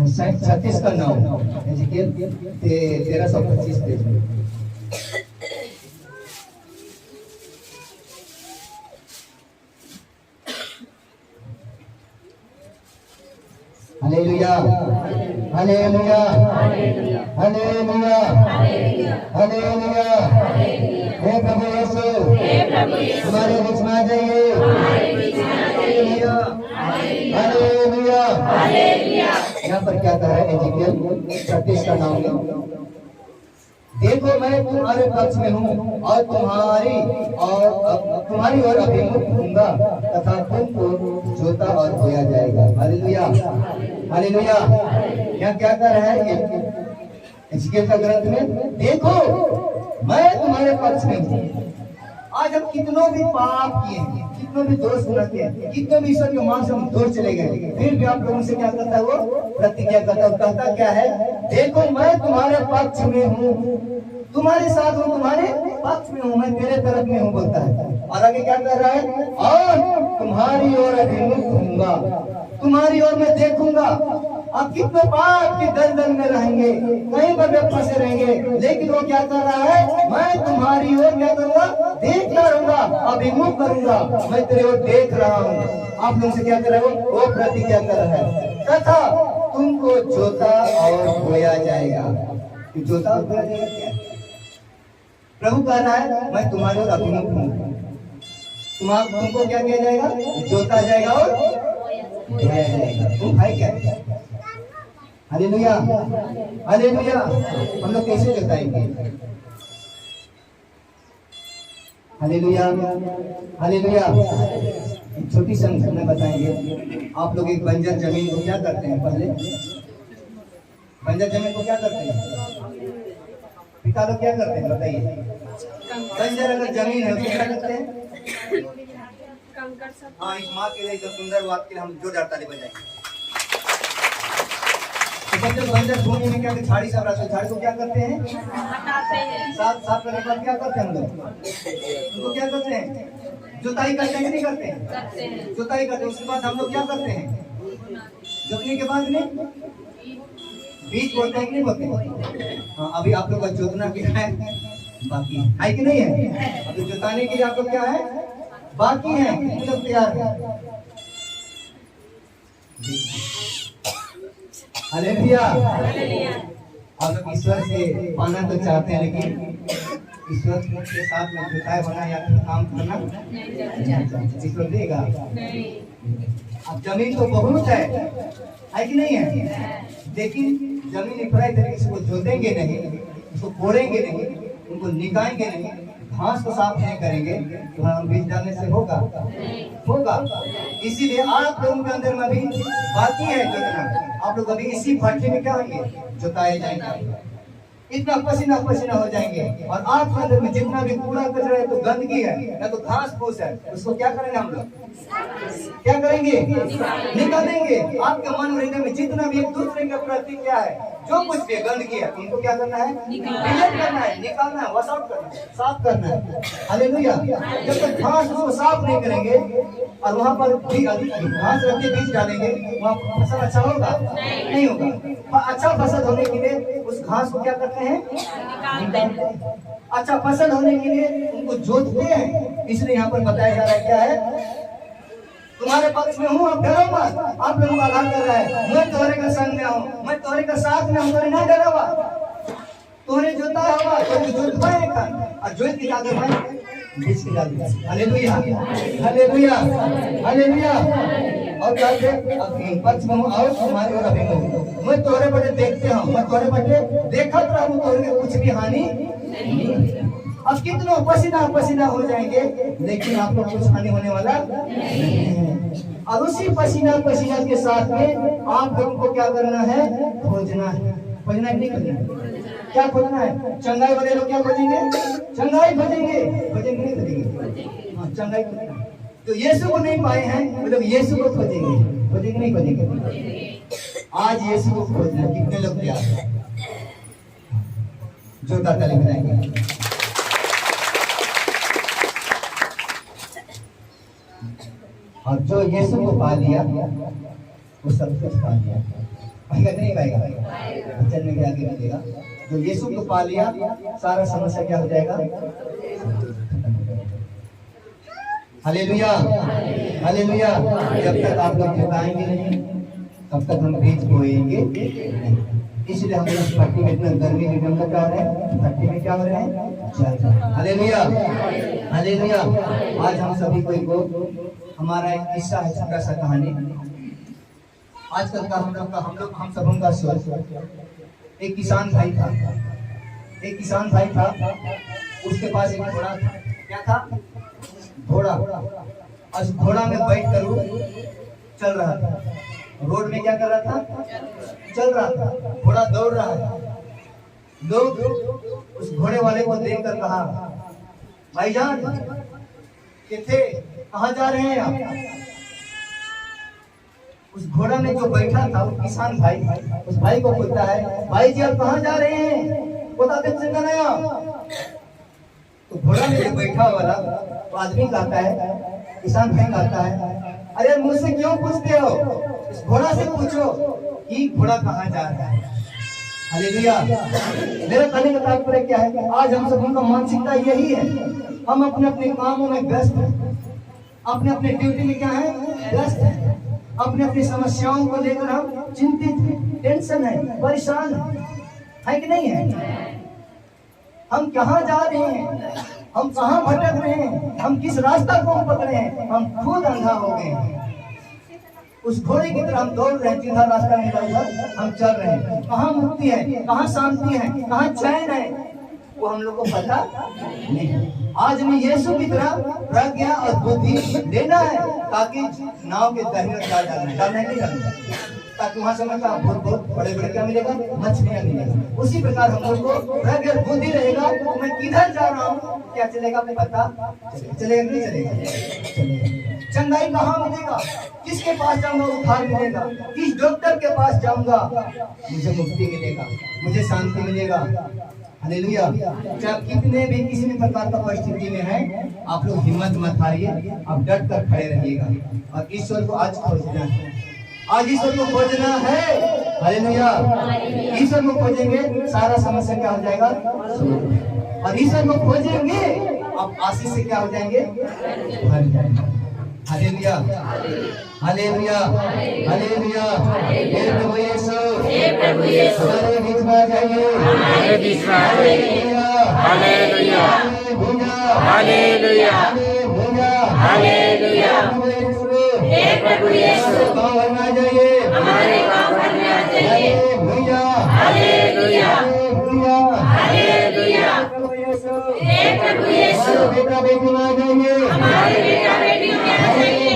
Speaker 1: शायद 36 का 9, एजिकियल 1325 पेज में। Hallelujah, hallelujah, hallelujah, hallelujah. हे प्रभु यीशु, हमारे बीच में आ जाइए। Hallelujah, hallelujah. यहाँ पर क्या कहा है, एजिकियल 36 का 9, देखो मैं तुम्हारे पक्ष में हूँ और तुम्हारी ओर अभिमुख होऊंगा तथा तुमको जोता और बोया जाएगा। Hallelujah, hallelujah. यहाँ क्या कर रहा है एजिकियल का ग्रंथ में, देखो मैं तुम्हारे पक्ष में हूँ। आज हम कितनों भी पाप किए हैं, कितनों भी दोष रखे हैं, कितने भी ईश्वर के मान से हम दूर चले गए, फिर भी आप लोगों से क्या करता है, वो प्रतिज्ञा करता है, कहता क्या है, देखो मैं तुम्हारे पक्ष में हूँ, तुम्हारे साथ हूँ, तुम्हारे पक्ष में हूँ, मैं तेरे तरफ में हूँ बोलता है। और आगे क्या कर रहा है, और तुम्हारी ओर अभिमुख होऊंगा, तुम्हारी ओर मैं देखूंगा। अब कितने पाप के दलदल में रहेंगे, कहीं पर वे फंसे रहेंगे, लेकिन वो क्या कर रहा है, मैं तुम्हारी ओर क्या करूंगा, देखता रहूंगा, अभिमुख करूंगा, मैं तेरे ओर देख रहा हूँ। आप लोगों से क्या कर रहे हो, वो प्रतिज्ञा कर रहा है, तथा तुमको जोता और बोया जाएगा। जोता और बोया जाएगा क्या? प्रभु कह रहा है मैं तुम्हारे ओर अभिमुख हूँ, तुमको क्या किया जाएगा, जोता जाएगा और बोया जाएगा। तुम भाई क्या? Hallelujah, hallelujah. हम लोग कैसे जोताएंगे? Hallelujah, hallelujah. एक छोटी सी में बताएंगे। आप लोग एक बंजर जमीन को क्या करते हैं, पहले बंजर जमीन को क्या करते हैं, पिता लोग क्या करते हैं बताइए? बंजर अगर जमीन है उसको क्या करते हैं? हाँ, इस माँ के लिए एक सुंदर बात के लिए हम जोरदार ताली बजाएंगे। बंजर भूमि में क्या झाड़ी सब रहते हैं, झाड़ी को क्या करते हैं, साफ करने के बाद क्या करते हैं हम लोग, उनको क्या करते हैं, जुताई करते हैं कि नहीं करते हैं? जुताई करते हैं। उसके बाद हम लोग क्या करते हैं, जोतने के बाद में बीज बोलते हैं कि नहीं बोलते? हाँ, अभी आप लोग का जोतना क्या है, बाकी है कि नहीं है? अभी जोताने के लिए आप लोग क्या है, बाकी है, मतलब तैयार है। हालेलुया। आप लोग ईश्वर से पाना तो चाहते हैं, लेकिन ईश्वर के साथ में जुताई बना या काम करना ईश्वर देगा। अब जमीन तो बहुत है कि नहीं है, लेकिन जमीन एक तरीके से वो जोतेंगे नहीं, उसको कोड़ेंगे नहीं, उनको निकालेंगे नहीं, घास को साफ नहीं करेंगे, तो हम बीज डालने से होगा? इसीलिए आप लोगों के अंदर में भी बाकी है जोतना। आप लोग अभी इसी भट्टी में क्या होंगे, जोताए जाएंगे, इतना पसीना पसीना हो जाएंगे, और आपके अंदर में जितना भी कूड़ा कचरा है, तो गंदगी है या तो घास फूस है, उसको क्या करेंगे हम लोग, क्या करेंगे, निकालेंगे। आपके मन हृदय में जितना भी एक दूसरे के प्रति क्या है, जो कुछ भी गंदगी है उनको क्या करना है, डिलीट करना है, निकालना है, वॉश आउट करना है, साफ करना है। हालेलुया। जब तक घास उसको साफ नहीं करेंगे और वहाँ पर भी घास रख के बीज डालेंगे, वहाँ फसल अच्छा होगा? नहीं होगा। अच्छा फसल होने के लिए उस घास को क्या करते हैं, निकालते हैं। अच्छा फसल होने के लिए उनको जोतते हैं। इसलिए यहाँ पर बताया जा रहा है क्या है, तुम्हारे पक्ष में हूँ, अब डरो मत। आप लोगों का आधार कर रहा है, मैं तोहरे का संग में हूँ, मैं तोहरे का साथ में हूँ, तोरे ना डरवा। तोहरे जोता होगा तो जोत पाएगा और जोत की आगे भाई बीच की डाल। Hallelujah, hallelujah, hallelujah. और क्या है, पक्ष में हूँ और तुम्हारे और अभिमुख, मैं तोहरे बड़े देखते हूँ, मैं तोहरे बड़े देखत रहूँ, तोहरे कुछ भी हानि नहीं। अब कितनों पसीना पसीना हो जाएंगे लेकिन आपको कुछ हानि होने वाला नहीं है। और उसी पसीना पसीना के साथ में आप लोगों को क्या करना है, खोजना है। खोजना नहीं करना है, क्या खोजना है? चंगाई वाले लोग क्या खोजेंगे? चंगाई खोजेंगे, खोजेंगे नहीं खोजेंगे? हाँ, चंगाई खोजना है। तो यीशु को नहीं पाए हैं मतलब यीशु को खोजेंगे, खोजेंगे नहीं खोजेंगे? आज यीशु को खोजना कितने लोग तैयार हैं? जोरदार ताली बजाएंगे। और जो यीशु को पा लिया वो सब कुछ पा लिया। पाएगा नहीं पाएगा? वचन में आगे मिलेगा, जो यीशु को पा लिया सारा समस्या क्या हो जाएगा? Hallelujah, hallelujah. जब तक आप लोग झुकाएंगे नहीं तब तक हम बीज बोएंगे नहीं। इसलिए हम लोग भट्टी में इतना गर्मी निगम का क्या हो रहा है, भट्टी में क्या हो रहा है? Hallelujah, hallelujah. आज हम सभी को हमारा एक किस्सा है, छोटा सा कहानी। आजकल का हम सब का सोच। एक किसान भाई था, एक किसान भाई था, उसके पास एक घोड़ा था। क्या था? घोड़ा। और उस घोड़ा में बैठ कर वो चल रहा था, रोड में क्या कर रहा था? चल रहा था। घोड़ा दौड़ रहा है। लोग उस घोड़े वाले को देखकर कहा, भाईजान किथे, कहाँ जा रहे हैं आप? उस घोड़ा में जो बैठा था वो किसान भाई उस भाई को पूछता है, भाई जी आप कहाँ जा रहे हैं? बता दे नया। तो घोड़ा में जो बैठा वाला वो आदमी कहता है, किसान भाई कहता है, अरे मुझसे क्यों पूछते हो? इस घोड़ा से पूछो कि घोड़ा कहाँ जा रहा है। हालेलुया। मेरा कहने का तात्पर्य क्या है? आज हम सब उनका मानसिकता यही है, हम अपने अपने कामों में व्यस्त हैं, अपने अपने ड्यूटी में क्या है, व्यस्त हैं, अपने अपनी समस्याओं को लेकर हम चिंतित हैं, टेंशन है, परेशान है कि नहीं है? हम कहाँ जा रहे हैं, हम कहाँ भटक रहे हैं, हम किस रास्ता को पकड़े हैं, हम खुद अंधा हो गए हैं। उस घोड़े की तरह हम दौड़ रहे हैं, सीधा रास्ता नहीं उधर हम चल रहे हैं। कहाँ मुक्ति है, कहाँ शांति है, कहाँ चैन है, वो हम लोग को पता नहीं। आज हमें यीशु की तरह प्रज्ञा और बुद्धि देना है ताकि नाव के दाहिने डाल डालना है, नहीं डालना, ताकि वहां से मतलब बहुत बड़े बड़े क्या मिलेगा, मछलियां मिलेगा। उसी प्रकार हम लोग को प्रज्ञा और बुद्धि रहेगा, तो मैं किधर जा रहा हूँ क्या चलेगा, पता चलेगा नहीं चलेगा? चंगाई कहाँ मिलेगा, किसके पास जाऊंगा उद्धार मिलेगा, किस डॉक्टर के पास जाऊंगा मुझे मुक्ति मिलेगा, मुझे शांति मिलेगा। हालेलुया। चाहे कितने भी किसी भी प्रकार का परिस्थिति में है, आप लोग हिम्मत मत हारिए, आप डट कर खड़े रहिएगा और ईश्वर को आज खोजना है, आज ईश्वर को खोजना है। हालेलुया। ईश्वर को खोजेंगे सारा समस्या क्या हो जाएगा, और ईश्वर को खोजेंगे आप आशीष से क्या हो जाएंगे, भर जाएंगे। Hallelujah, hallelujah, hallelujah. हे प्रभु यीशु, हमारे बीच में आ जाइए, हमारे बीच में आ जाइए। Hallelujah, hallelujah, hallelujah. हे प्रभु यीशु, गाँव भर में आ जाइए, हमारे गाँव भर में आ जाइए। Hallelujah, hallelujah, hallelujah. हे प्रभु यीशु, बेटा बेटी में आ जाइए, हमारे बेटा बेटी में आ जाइए।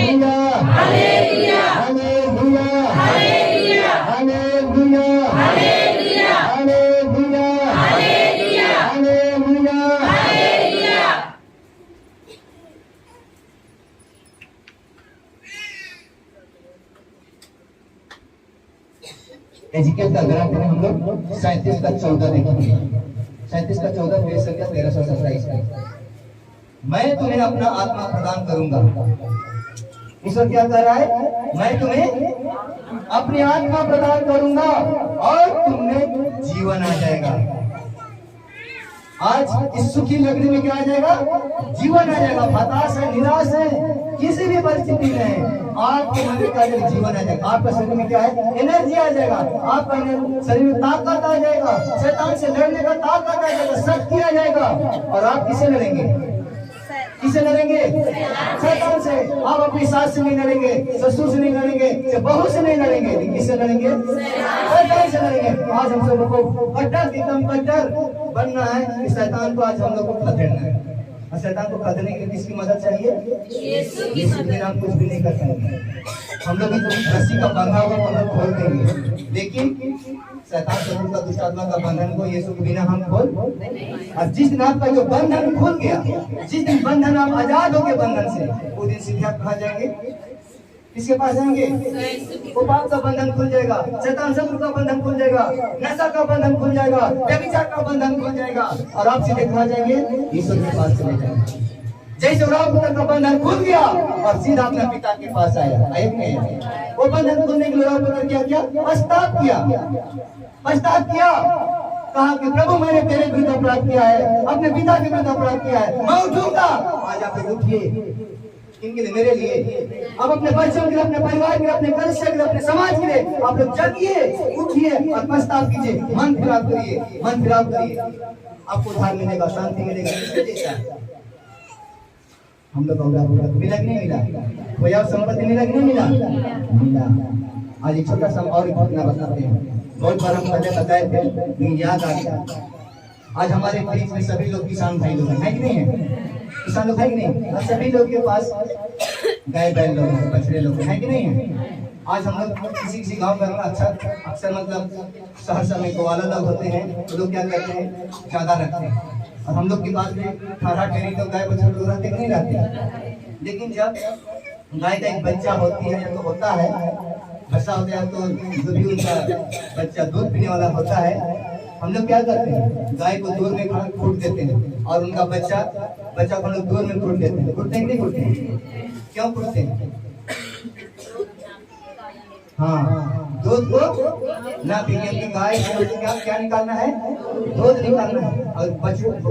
Speaker 1: Hallelujah, hallelujah, hallelujah, hallelujah, hallelujah, hallelujah, hallelujah, hallelujah, hallelujah. Ezekiel का ग्रंथ में हम लोग 37 का 14 देखेंगे। 37 का 14 पेश करके 1327 का। मैं तुम्हें अपना आत्मा प्रदान करूंगा। ईश्वर क्या कह रहा है? मैं तुम्हें अपनी आत्मा प्रदान करूंगा और तुममें जीवन आ जाएगा। आज इस सुखी नगरी में क्या आ जाएगा? जीवन आ जाएगा। हताश है, निराश है, किसी भी परिस्थिति में आपके मन में क्या जीवन आ जाएगा। आपका शरीर में क्या है? एनर्जी आ जाएगा। आपका शरीर में ताकत आ जाएगा। शैतान से लड़ने का ताकत आ जाएगा, शक्ति आ जाएगा। और आप किसे लड़ेंगे? किसे लड़ेंगे? शैतान से। आप अपनी सास से नहीं लड़ेंगे, ससुर से नहीं लड़ेंगे, बहू से नहीं लड़ेंगे, लेकिन किससे लड़ेंगे? शैतान से लड़ेंगे। आज हम सब लोगों को कट्टर एकदम कट्टर बनना है। शैतान को आज हम लोग को खदेड़ना है। और शैतान को खदेड़ने के लिए किसकी मदद चाहिए? यीशु की मदद। हम कुछ भी नहीं कर पाएंगे। हम लोग रस्सी का बंधा हुआ हम लोग खोल देंगे, लेकिन शैतान शत्रु का दुष्ट आत्मा का बंधन को यीशु के बिना हम खोल। और जिस दिन आपका जो बंधन खुल गया, जिस दिन बंधन आप आजाद हो गए बंधन से, वो दिन सीधे आप कहाँ जाएंगे? किसके पास जाएंगे? वो पाप का बंधन खुल जाएगा, शैतान शत्रु का बंधन खुल जाएगा, नशा का बंधन खुल जाएगा, व्यभिचार का बंधन खुल जाएगा, और आप सीधे कहाँ जाएंगे? ईश्वर के पास चले जाएंगे। जैसे पुत्र का बंधन खुल गया और सीधा अपने पिता के पास आया। वो बंधन खुलने के लिए पुत्र क्या किया? पश्चाताप किया। पश्चाताप किया, कहा कि प्रभु मैंने तेरे विरुद्ध अपराध किया है, अपने पिता के विरुद्ध अपराध किया है, मैं उठूंगा। आज आप उठिए, इनके लिए, मेरे लिए, अब अपने बच्चों के लिए, अपने परिवार के लिए, अपने कलिसिया के लिए, अपने समाज के लिए आप लोग जगिए, उठिए और पश्चाताप कीजिए। मन फिराव करिए, मन फिराव करिए, आपको उद्धार मिलेगा, शांति मिलेगा। किसके जैसा? हम लोग मिला कि नहीं मिला? कोई और संपत्ति मिला कि नहीं मिला? मिला। आज एक छोटा सा और घटना बताते हैं। बहुत बार हम पहले बताए थे, लेकिन याद आ गया। आज हमारे बीच में सभी लोग किसान भाई लोग हैं कि नहीं है? किसान लोग है कि नहीं? और सभी लोग के पास गाय बैल लोग हैं, बछड़े लोग हैं कि नहीं है? आज हम लोग किसी गांव में अक्सर मतलब सहरसा में ग्वाला लोग होते हैं, तो लोग क्या करते हैं? ज्यादा रखते हैं। और हम लोग के पास भी 18 टेरी तो गाय बछड़े लोग रहते नहीं रहते। लेकिन जब गाय का एक बच्चा होती है तो होता है, बच्चा होता है तो जो भी उनका बच्चा दूध पीने वाला होता है, हम लोग क्या करते हैं? गाय को दूध में फूट देते हैं और उनका बच्चा को हम लोग दूध में फूट देते हैं। फूटते हैं कि नहीं फूटते? क्यों फूटते हैं? हाँ, दूध को ना पीने की गाय क्या निकालना है? दूध निकालना है। और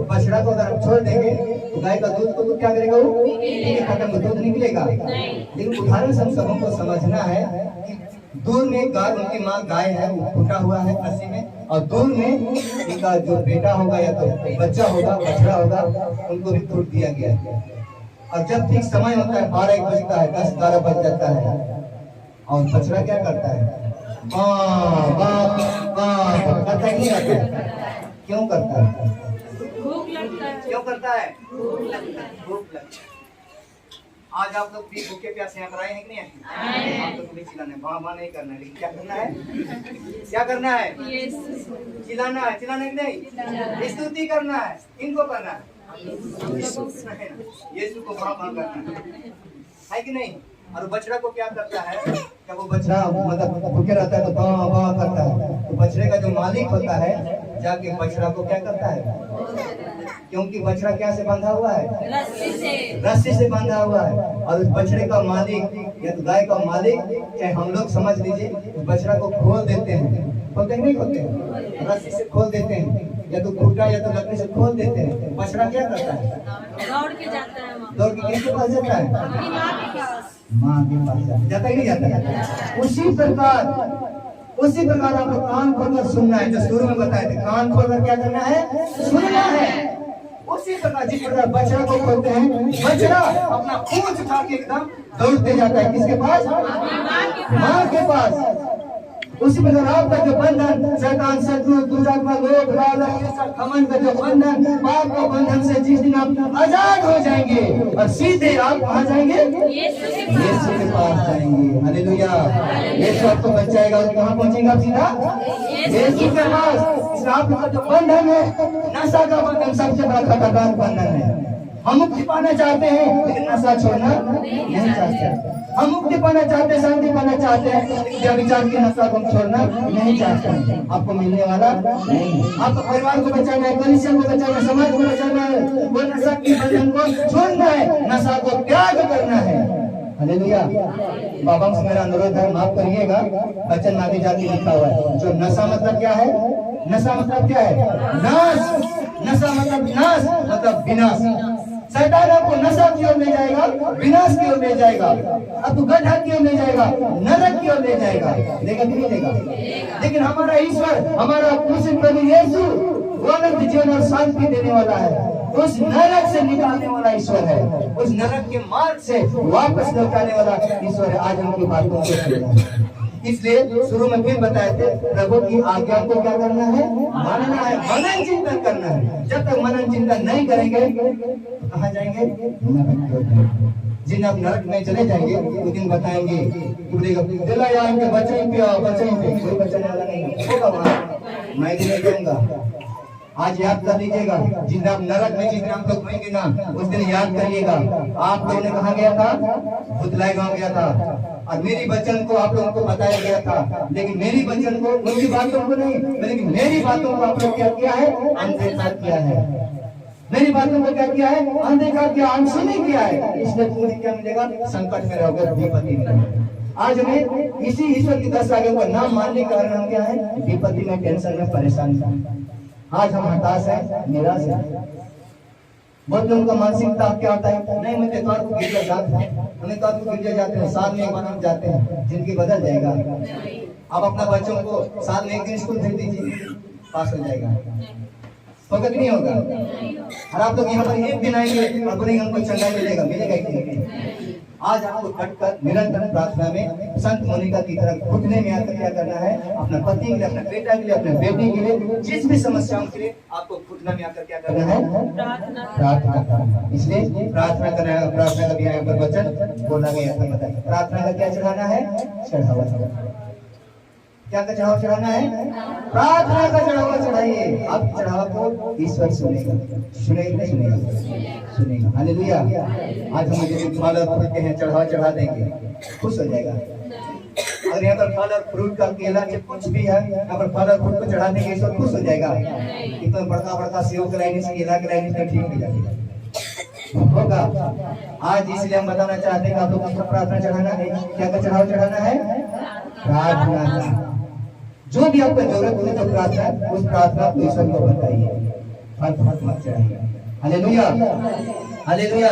Speaker 1: बछड़ा को अगर छोड़ देंगे तो गाय का दूध को तो क्या करेगा? वो खत्म, दूध निकलेगा। लेकिन उदाहरण से हम सबों को समझना है कि दूर में गाय, उनकी माँ गाय है, वो फूटा हुआ है रस्सी में, और दूर में इनका जो बेटा होगा या तो बच्चा होगा, बछड़ा होगा, उनको भी फूट दिया गया है। और जब ठीक समय होता है, 12-1 बजता है, 10-12 बज जाता है, और बछड़ा क्या करता है? करता ही नहीं रहता है। क्यों करता है?
Speaker 2: भूख लगता है।
Speaker 1: क्यों करता है?
Speaker 2: भूख लगता है।
Speaker 1: भूख लगता है। आज आप लोग भी भूखे प्यासे यहाँ पर आए हैं कि नहीं? आप लोग भी चिल्लाना है, बाँ नहीं करना है, लेकिन क्या करना है? क्या करना है? चिल्लाना है। चिल्लाना कि नहीं? स्तुति करना है। किनको करना है? यीशु को बाँ करना है कि नहीं? और बछड़ा को क्या करता है? जब वो बछड़ा मतलब भूखे रहता है तो बाँ बाँ करता है, तो बछड़े का जो मालिक होता है जाके बछड़ा को क्या करता है? क्योंकि बछड़ा क्या से बंधा हुआ है? रस्सी से बंधा हुआ है। और उस बछड़े का मालिक या तो गाय का मालिक, चाहे हम लोग समझ लीजिए, उस बछड़ा को खोल देते हैं। खोलते नहीं खोलते? रस्सी से खोल देते हैं, या तो खूंटा या तो लकड़ी से खोल देते हैं। बछड़ा क्या करता है?
Speaker 2: दौड़ के जाता है।
Speaker 1: दौड़ के किसके पास जाता है? माँ के पास जाता ही नहीं जाता। उसी प्रकार आपको कान खोलकर सुनना है। जो शुरू में बताए थे, कान खोलकर क्या करना है? सुनना है। उसी प्रकार जिस प्रकार बछड़ा को खोलते हैं, बछड़ा अपना पूंछ उठा के एकदम दौड़ते जाता है। किसके पास? माँ के पास। उसी प्रकार आपका जो बंधन, शैतान, शत्रु, दुरात्मा, लोभ, लालच, घमंड का जो बंधन, पाप का बंधन से जिस दिन आप आजाद हो जाएंगे और सीधे आप कहाँ जाएंगे? यीशु के पास जाएंगे। हालेलुया। यीशु आपको बचाएगा और कहाँ पहुंचेंगे आप? सीधा यीशु के पास। आपका जो बंधन है, नशा का बंधन सबसे बड़ा खतरनाक बंधन है। हम मुक्ति पाना चाहते हैं, लेकिन नशा छोड़ना नहीं चाहते। हम मुक्ति पाना चाहते हैं, शांति पाना चाहते हैं, व्यभिचार की नशा को हम छोड़ना नहीं चाहते हैं। आपको मिलने वाला नहीं। आपको परिवार को बचाना है, कलीसिया को बचाना है, समाज को बचाना है, वो नशा की बंधन को छोड़ना है, नशा को त्याग करना है। हालेलुया। बाबा से मेरा अनुरोध है, माफ करिएगा, वचन मांगी जाती लिखा हुआ है। जो नशा मतलब क्या है? नशा मतलब क्या है? नाश। नशा मतलब नाश, मतलब विनाश। शैतान आपको नशा की ओर ले जाएगा, विनाश की ओर ले जाएगा, आपको गड्ढा की ओर ले जाएगा, नरक की ओर ले जाएगा। लेगा कि नहीं लेगा? लेकिन हमारा ईश्वर, हमारा कृष्ण प्रभु यीशु वो अनंत जीवन और शांति देने वाला है, उस नरक से निकालने वाला ईश्वर है, उस नरक के मार्ग से वापस लौटाने वाला ईश्वर है। आज उनकी बातों को इसलिए शुरू में फिर बताए थे, प्रभु की आज्ञा को क्या करना है? मानना है, मनन चिंतन करना है। जब तक मनन चिंतन नहीं करेंगे तो कहाँ जाएंगे? जिन आप नरक में चले जाएंगे वो दिन बताएंगे, दिला या इनके बचाएंगे, कोई बचाने वाला नहीं होगा वहाँ, मैं भी नहीं जाऊंगा। आज याद कर लीजिएगा, जिस दिन आप नरक में जिस दिन आप लोग होंगे ना, उस दिन याद करिएगा आप लोगों ने कहाँ गया था? भुतलाई गांव गया था, और मेरी वचन को आप लोगों को बताया गया था, लेकिन मेरी वचन को, उनकी बातों को नहीं, लेकिन मेरी बातों को आप लोग क्या किया है? अनदेखा किया है। मेरी बातों को क्या किया है? अनदेखा किया, अनसुनी किया है। इसलिए तुम्हें क्या मिलेगा? संकट में रहोगे, विपत्ति में। आज हमें इसी ईश्वर की 10 आज्ञा को ना मानने के कारण हम क्या है? विपत्ति में, टेंशन में, परेशान हैं। आज हम हताश है, निराश है। बहुत लोगों का मानसिकता क्या होता है? नहीं, मैं त्योहार को गिरजा जाते हैं, हमें त्योहार को गिरजा जाते हैं, साल में एक बार हम जाते हैं, जिंदगी बदल जाएगा। आप अपना बच्चों को साल में एक दिन स्कूल भेज दीजिए, पास हो जाएगा, होगा कि नहीं होगा? और आप लोग यहाँ पर एक दिन आएंगे और बोलेंगे हमको चंगा मिलेगा, मिलेगा कि नहीं? आज आपको कटकर निरंतर प्रार्थना में संत मोनिका की तरह घुटने में आकर क्या करना है? अपना पति के लिए, अपने बेटा के लिए, अपने बेटी के लिए, जिस भी समस्याओं के लिए आपको घुटने में आकर क्या करना है? प्रार्थना करना। इसलिए प्रार्थना करना, प्रार्थना का भी यहाँ पर वचन बोला गया था। बताइए प्रार्थना का क्या चढ़ाना है? चढ़ावा चढ़ाना। क्या का चढ़ावा चढ़ाना है? प्रार्थना का चढ़ावा चढ़ाइए। आप चढ़ावा को ईश्वर सुनेगा, सुनेगा नहीं सुनेगा? सुनेगा। हालेलुया। आज हम जो फल और फ्रूट के हैं चढ़ावा चढ़ा देंगे, खुश हो जाएगा। अगर यहाँ पर फल और फ्रूट का केला कुछ भी है, यहाँ पर फल और फ्रूट को चढ़ा देंगे, ईश्वर खुश हो जाएगा। इतना बड़का बड़का सेव के लाइन से, केला के लाइन से ठीक हो जाएगा, होगा। आज इसलिए हम बताना चाहते हैं कि आप लोग को प्रार्थना चढ़ाना है। क्या का चढ़ावा चढ़ाना है? प्रार्थना का। जो भी आपको जरूरत हो, जो प्रार्थना, उस प्रार्थना को ईश्वर को बताइए, फल मत चढ़ाइए। Hallelujah, hallelujah.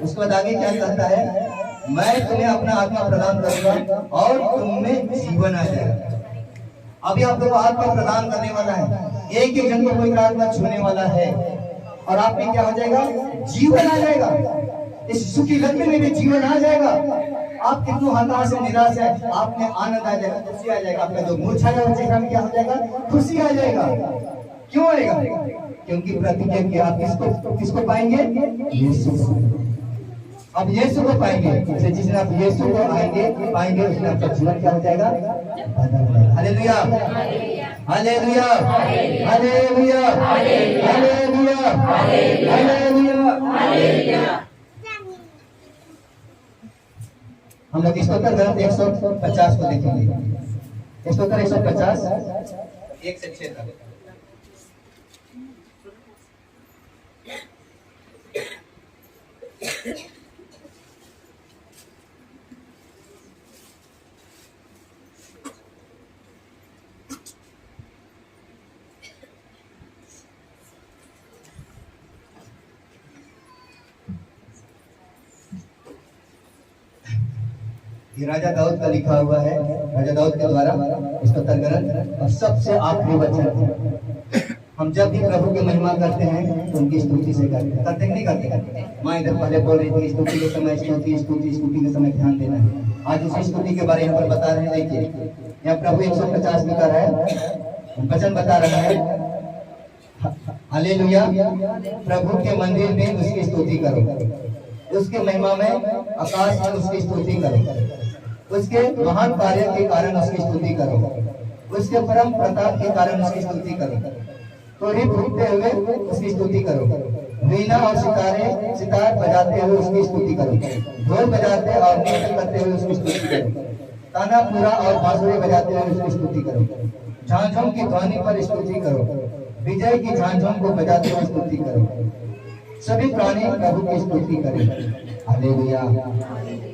Speaker 1: उसके बाद आगे क्या कहता है? मैं तुम्हें अपना आत्मा प्रदान करूंगा और तुम में जीवन आ जाएगा। अभी आप लोगों को आत्मा प्रदान करने वाला है, एक एक जन को कोई आत्मा छूने वाला है, और आप में क्या हो जाएगा? जीवन आ जाएगा। इस सुखी लड़के में भी जीवन आ जाएगा। आप कितनों हताश है, निराश है, आप में आनंद आ जाएगा, खुशी आ जाएगा। आपका जो मूर्छा है चेहरा में क्या हो जाएगा? खुशी आ जाएगा। क्यों आएगा? क्योंकि प्रतिज्ञा की आप किसको पाएंगे? यीशु को। अब यीशु को पाएंगे, जिस दिन आप यीशु को आएंगे पाएंगे, उस दिन आपका जीवन क्या हो जाएगा? Hallelujah, hallelujah, hallelujah, hallelujah, hallelujah. हम लोग स्तोत्र ग्रंथ 150 को देखेंगे। स्तोत्र 150 1 से 6 तक। ये राजा दाऊद का लिखा हुआ है, राजा दाऊद के द्वारा स्तोत्र ग्रंथ। और सबसे आखिरी वचन, हम जब भी प्रभु की महिमा करते हैं तो उनकी स्तुति से करते नहीं करते? माँ इधर पहले बोल रही थी स्तुति के समय, स्तुति स्तुति स्तुति के समय ध्यान देना है। आज उसी स्तुति के बारे में यहाँ पर बता रहे हैं। देखिए यहाँ प्रभु 150 में कर रहा है, वचन बता रहा है, हालेलुया। प्रभु के मंदिर में उसकी स्तुति करो, उसके महिमा में आकाश में उसकी स्तुति करो, उसके महान कार्य के कारण उसकी स्तुति करो, उसके परम प्रताप के कारण उसकी स्तुति करो, तो रिप उठते हुए उसकी स्तुति करो, वीणा और सितार बजाते हुए उसकी स्तुति करो, ढोल बजाते और नृत्य करते हुए उसकी स्तुति करो, ताना पूरा और बांसुरी बजाते हुए उसकी स्तुति करो, झांझों की ध्वनि पर स्तुति करो, विजय की झांझों को बजाते हुए स्तुति करो, सभी प्राणी प्रभु की स्तुति करें। Hallelujah,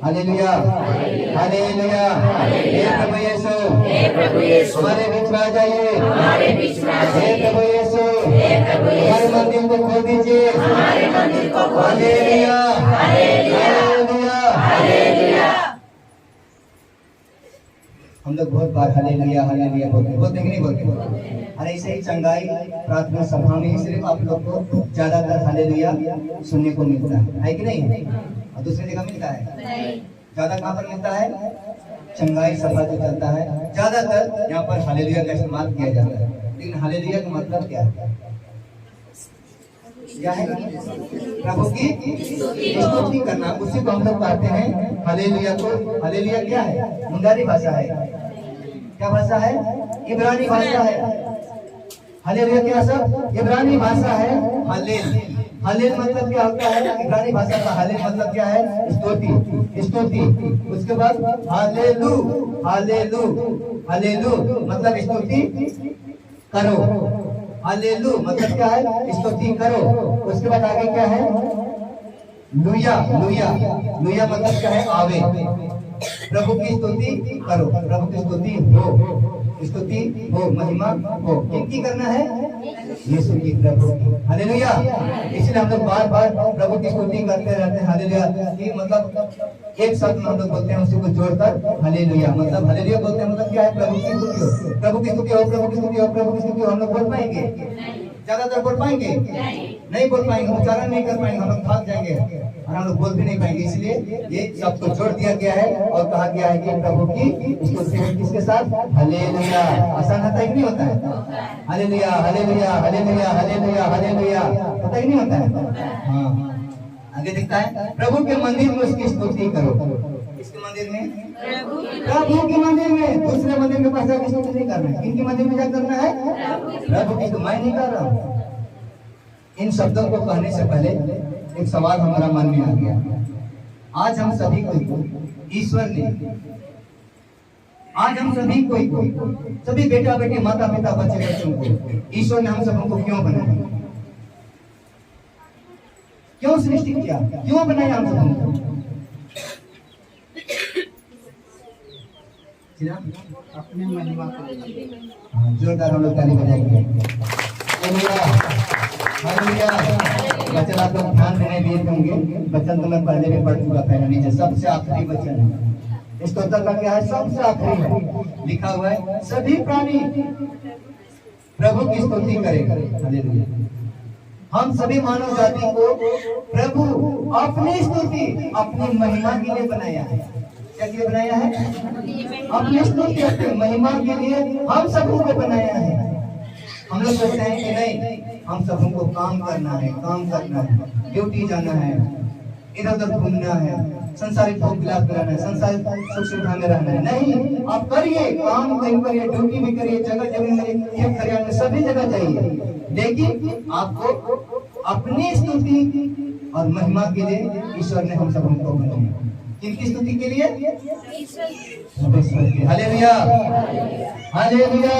Speaker 1: hallelujah, hallelujah. हे प्रभु यीशु हमारे बीच में आ जाइए, हे प्रभु यीशु हमारे मंदिर को खोल दीजिए। Hallelujah, hallelujah, hallelujah. हम लोग बहुत बार हालेलुया हालेलुया बोलते कि नहीं बोलते? और ऐसे ही चंगाई प्रार्थना सभा में सिर्फ आप लोग को ज्यादातर हालेलुया सुनने को मिलता है कि नहीं? और दूसरी जगह मिलता है? ज्यादा कहाँ पर मिलता है? चंगाई सभा जो चलता है ज्यादातर यहाँ पर हालेलुया का इस्तेमाल किया जाता है। लेकिन हालेलुया का मतलब क्या है? क्या है? प्रभु की स्तुति करना, उसी को हम लोग कहते हैं हालेलुया को। हालेलुया क्या है? मुंडारी भाषा है। क्या भाषा है? इब्रानी भाषा है। हालेलुया क्या सब? इब्रानी भाषा है। हलेल, हलेल मतलब क्या होता है? इब्रानी भाषा का हलेल मतलब क्या है? स्तुति, स्तुति। उसके बाद हालेलु, हालेलु, हालेलु मतलब स्तुति करो। हालेलु मतलब क्या है? स्तुति करो। उसके बाद आगे क्या है? लुया, लुया, लुया मतलब क्या है? आवे। प्रभु की स्तुति करो, प्रभु की स्तुति हो, स्तुति हो, महिमा हो। किनकी करना है? यीशु की, प्रभु की। हालेलुया। इसलिए हम लोग बार बार प्रभु की स्तुति करते रहते हैं। हालेलुया ये मतलब एक शब्द हम लोग बोलते हैं, उसी को जोड़कर हालेलुया मतलब हालेलुया बोलते हैं। मतलब क्या है? प्रभु की स्तुति हो, प्रभु की स्तुति हो, प्रभु की स्तुति हो, प्रभु की स्तुति हो। हम लोग बोल पाएंगे? ज्यादातर बोल पाएंगे? नहीं बोल पाएंगे, उच्चारण नहीं कर पाएंगे, हम लोग भाग जाएंगे और हम लोग बोल भी नहीं पाएंगे। इसलिए ये सबको जोड़ दिया गया है और कहा गया है कि प्रभु की स्तुति किसके साथ? हालेलुया। आसान होता है कि नहीं होता है? Hallelujah, hallelujah, hallelujah, hallelujah, hallelujah होता ही नहीं होता है? हाँ। आगे दिखता है प्रभु के मंदिर में उसकी स्तुति करो। किसके मंदिर में? प्रभु के मंदिर में। दूसरे मंदिर के पास जाकर स्तुति नहीं करना है। किनके मंदिर में क्या करना है? प्रभु की। तो मैं नहीं कर रहा हूँ। इन शब्दों को कहने से पहले एक सवाल हमारा मन में आ गया। आज हम सभी को ईश्वर ने, आज हम सभी को, सभी बेटा बेटी, माता पिता, बच्चे बच्चों को ईश्वर ने हम सबको क्यों बनाया? क्यों सृष्टि किया? क्यों बनाया हम सबको? अपने महिमा को। जोरदार हम लोग ताली बजाएंगे। हालेलुया। बच्चन आप लोग ध्यान देने दिए होंगे। बच्चन तो मैं पहले भी पढ़ चुका था, नीचे सबसे आखिरी बच्चन है। स्तोत्र का क्या है? सबसे आखिरी है। लिखा हुआ है सभी प्राणी प्रभु की स्तुति करें। हालेलुया। हम सभी मानव जाति को प्रभु अपनी स्तुति, अपनी महिमा के लिए बनाया है। क्या के लिए बनाया है? अपनी स्तुति, अपनी महिमा के लिए हम सबको बनाया है। हम लोग सोचते हैं कि नहीं, हम सबको काम करना है, काम करना है, ड्यूटी जाना है, इधर उधर घूमना है, संसारिक भोग विलास कराना है, संसारिक सुख सुविधा में रहना है। नहीं, आप करिए काम, कहीं करिए, ड्यूटी भी करिए, जगह जगह में, खेत खलिहान में, सभी जगह जाइए। लेकिन आपको अपनी स्तुति और महिमा के लिए ईश्वर ने हम सबको बनाया। किनकी स्तुति के लिए? Hallelujah, hallelujah.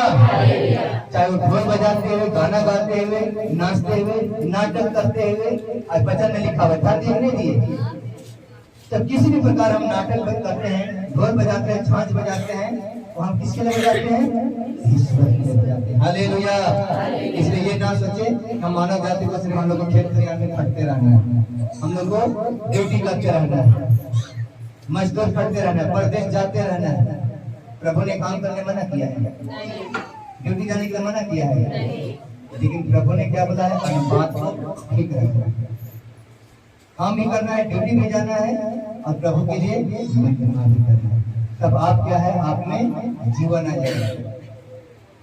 Speaker 1: चाहे वो ढोल बजाते हुए, गाना गाते हुए, नाचते हुए, नाटक करते हुए, और वचन में लिखा हुआ था देखने दिए। जब किसी भी प्रकार हम नाटक करते हैं, ढोल बजाते हैं, छाछ बजाते हैं, तो हम किसके लिए बजाते हैं? ईश्वर के लिए बजाते हैं। हालेलुया। इसलिए ये ना सोचे हम मानव जाति को सिर्फ हम लोग को खेत खलिहान में खटते रहना है, हम लोग को ड्यूटी करते रहना है, मजदूर करते रहना है, परदेश जाते रहना है। प्रभु ने काम करने मना किया है? ड्यूटी जाने के लिए मना किया है? लेकिन प्रभु ने क्या बोला है? बात को ठीक रखना, काम भी करना है, ड्यूटी भी जाना है और प्रभु के लिए महिमा भी करना है। तब आप क्या है? आप में जीवन आ जाएगा।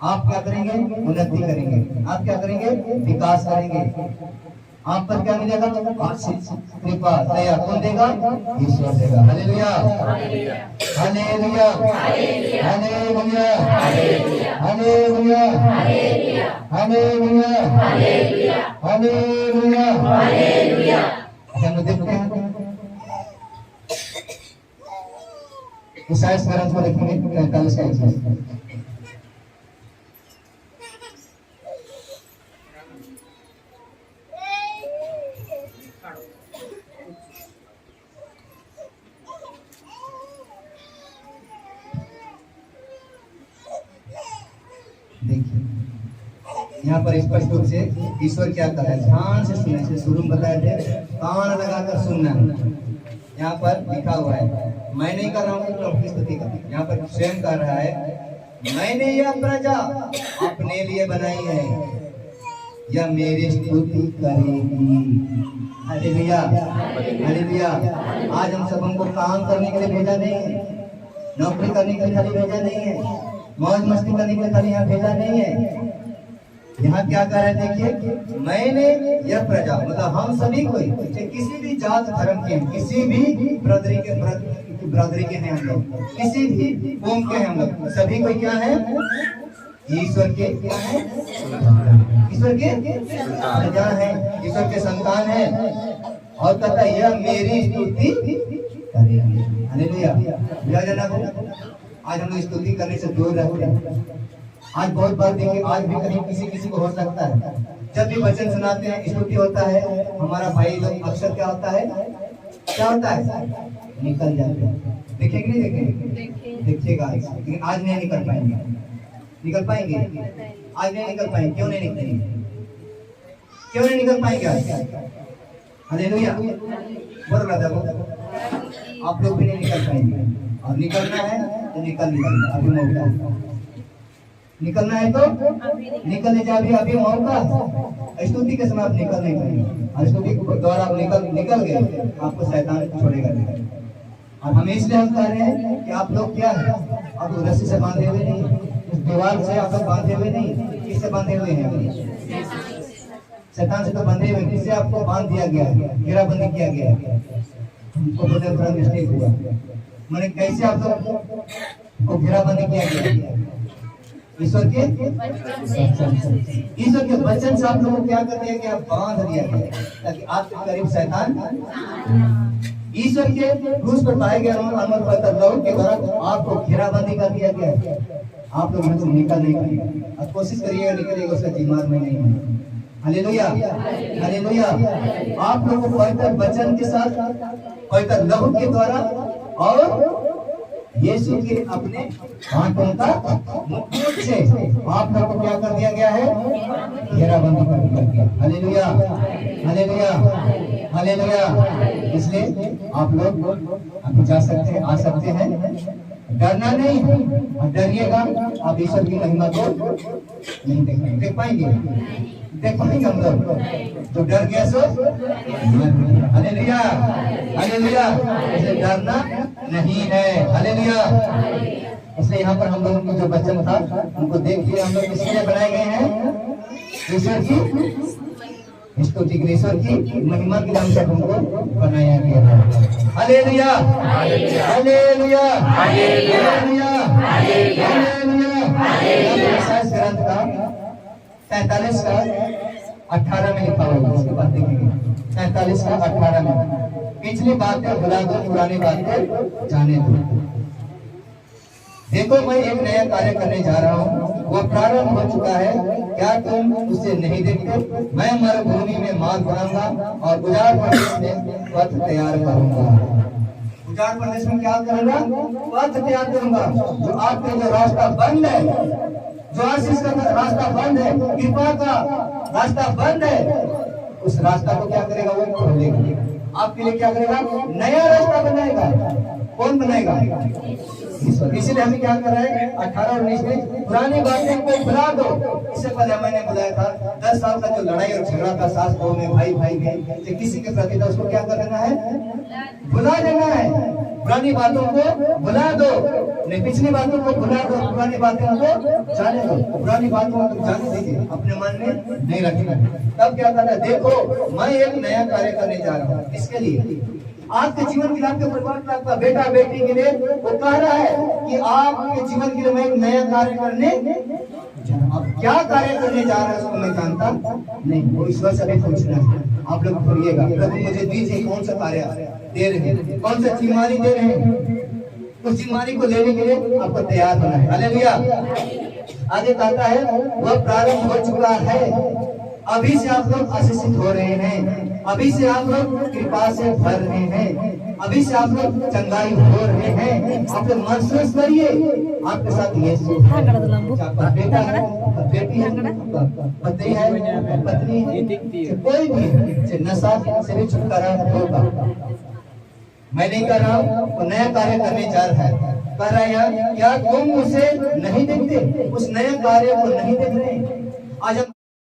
Speaker 1: आप क्या करेंगे? उन्नति करेंगे। आप क्या करेंगे? विकास करेंगे। आप पर क्या मिलेगा? आशीष, कृपा, दया कौन देगा? ईश्वर देगा। Hallelujah, hallelujah, hallelujah, hallelujah, hallelujah, hallelujah, hallelujah. हम देखते हैं ईसाइयाह ग्रंथ को देखेंगे 43 का हिस्सा। देखिए यहाँ पर स्पष्ट रूप से ईश्वर क्या कर रहा है, ध्यान से सुनने से शुरू में बताए थे, कान लगाकर सुनना। यहाँ पर लिखा हुआ है, मैं नहीं कर रहा हूँ प्रभु की स्तुति कर, यहाँ पर स्वयं कर रहा है, मैंने यह प्रजा अपने लिए बनाई है, यह मेरी स्तुति करेगी। Hallelujah, hallelujah. आज हम सब हमको काम करने के लिए भेजा नहीं है, नौकरी करने के लिए खाली भेजा नहीं है, मौज मस्ती करने के लिए खाली यहाँ भेजा नहीं है। यहाँ क्या कर रहे हैं देखिए, मैंने यह प्रजा, मतलब हम सभी को, किसी भी जात धर्म के, किसी भी ब्रदरी के हैं हम लोग, किसी भी कौम के हैं हम लोग, सभी को क्या है? ईश्वर के क्या है? ईश्वर के प्रजा है, ईश्वर के संतान है। और कहता यह मेरी स्तुति करेगी। हालेलुया। आज हम लोग स्तुति करने से दूर रहते हैं। आज बहुत बार देखिए, आज भी कहीं किसी को हो सकता है, जब भी वचन सुनाते हैं, स्तुति होता है, हमारा भाई लोग अक्सर क्या होता है, निकल जाते हैं। देखेंगे नहीं देखेंगे? देखिएगा, लेकिन आज नहीं निकल पाएंगे। निकल पाएंगे? आज नहीं निकल पाएंगे। क्यों नहीं निकलेंगे? क्यों नहीं निकल पाएंगे आज? हालेलुया। बोल रहा था आप लोग भी नहीं निकल पाएंगे। और निकलना है तो निकलना अभी मौका, निकलना है तो निकलने जा अभी मौका। स्तुति के समय आप निकल नहीं पाएंगे, और स्तुति के द्वारा आप निकल गए, आपको शैतान छोड़ेगा नहीं। और हम इसलिए हम कह रहे हैं कि आप लोग क्या है, आप रस्सी से बांधे हुए नहीं, उस दीवार से आप लोग बांधे हुए नहीं। किससे बांधे हुए हैं? शैतान से तो बंधे हुए। किससे आपको बांध दिया गया है, घेराबंदी किया गया है। हमको बोलने थोड़ा मिस्टेक हुआ, मैंने कैसे आप लोग को घेराबंदी किया गया? ईश्वर के वचन से आप लोगों को क्या कर दिया गया? बांध दिया गया, ताकि आपके करीब शैतान। ईश्वर के क्रूस पर पाए गए अमर पवित्र लहू के द्वारा आपको घेराबंदी कर दिया गया। आप लोग यहाँ से निकल नहीं पाएंगे। अब कोशिश करिएगा निकलेगा, उसका दिमाग में नहीं है। Hallelujah, hallelujah. आप लोगों को पवित्र वचन के साथ, पवित्र लहू के द्वारा और यीशु के अपने हाथों का मुकुट से आप लोगों को क्या कर दिया गया है? घेराबंदी कर दिया गया। Hallelujah, hallelujah, hallelujah. इसलिए आप लोग अभी जा सकते हैं, आ सकते हैं। डरना नहीं, डरिएगा आप ईश्वर की महिमा को नहीं देख पाएंगे। देख पाएंगे हम लोग तो डर गया सो। Hallelujah, hallelujah. इसलिए डरना नहीं है। हालेलुया। इसलिए यहाँ पर हम लोगों की जो वचन था उनको देखिए, हम लोग इसलिए बनाए गए हैं ईश्वर की स्तुति, ईश्वर की महिमा के नाम से हमको बनाया गया है। Hallelujah, hallelujah, hallelujah, hallelujah. ग्रंथ का 43 का 18 में लिखा हुआ है। उसके बाद देखेंगे 43 का 18 में, पिछली बातें भुला दो, पुरानी बातें जाने दो। देखो मैं एक नया कार्य करने जा रहा हूँ, वो प्रारंभ हो चुका है, क्या तुम उसे नहीं देखते? मैं मरुभूमि में मार्ग बनाऊंगा और उजाड़ प्रदेश में पथ तैयार करूंगा। उजाड़ प्रदेश में क्या करूंगा? पथ तैयार करूंगा। जो आपके जो रास्ता बंद है, जो आशीष का रास्ता बंद है, कृपा का रास्ता बंद है, उस रास्ता को क्या करेगा? वो खोलेगा। आपके लिए क्या करेगा? नया रास्ता बनाएगा। कौन बनाएगा? ईश्वर। इसीलिए हमें क्या कर रहा है 18 और 19 में पुरानी बातें को भुला दो। इससे पहले मैंने बुलाया था 10 साल का जो लड़ाई और झगड़ा था सास बहू में, भाई भाई में, तो किसी के प्रति था उसको क्या कर देना है? भुला देना है। पुरानी बातों को भुला दो, नहीं पिछली बातों को भुला दो, पुरानी बातें को जाने दो। पुरानी बातों को जाने दीजिए, अपने मन में नहीं रखना। तब क्या करना है? देखो मैं एक नया कार्य करने जा रहा हूँ। इसके लिए आपके जीवन के लिए, आपके परिवार के, आपका बेटा बेटी के लिए वो कह रहा है कि आपके जीवन के लिए मैं एक नया कार्य करने जा रहा हूं। अब क्या कार्य करने जा रहा है उसको मैं जानता नहीं, वो ईश्वर से भी पूछना है। आप लोग सुनिएगा, प्रभु मुझे दीजिए कौन सा कार्य दे रहे हैं, कौन सा जिम्मेदारी दे रहे हैं। उस जिम्मेदारी को लेने के लिए आपको तैयार होना है। हालेलुया। आगे कहता है वह प्रारंभ हो चुका है, अभी से आप लोग आशीषित हो रहे हैं, अभी से आप लोग कृपा से भर रहे हैं, अभी से आप लोग चंगाई हो रहे हैं। आप लोग महसूस करिए आपके साथ यीशु है, आपका बेटा है, आपका बेटी है, आपका पति है, पत्नी है, कोई भी नशा से भी छुटकारा होगा। मैं नहीं कर रहा हूँ, वो नया कार्य करने जा रहा है। कह रहा है क्या तुम उसे नहीं देखते? उस नए कार्य को नहीं देखते? आज हम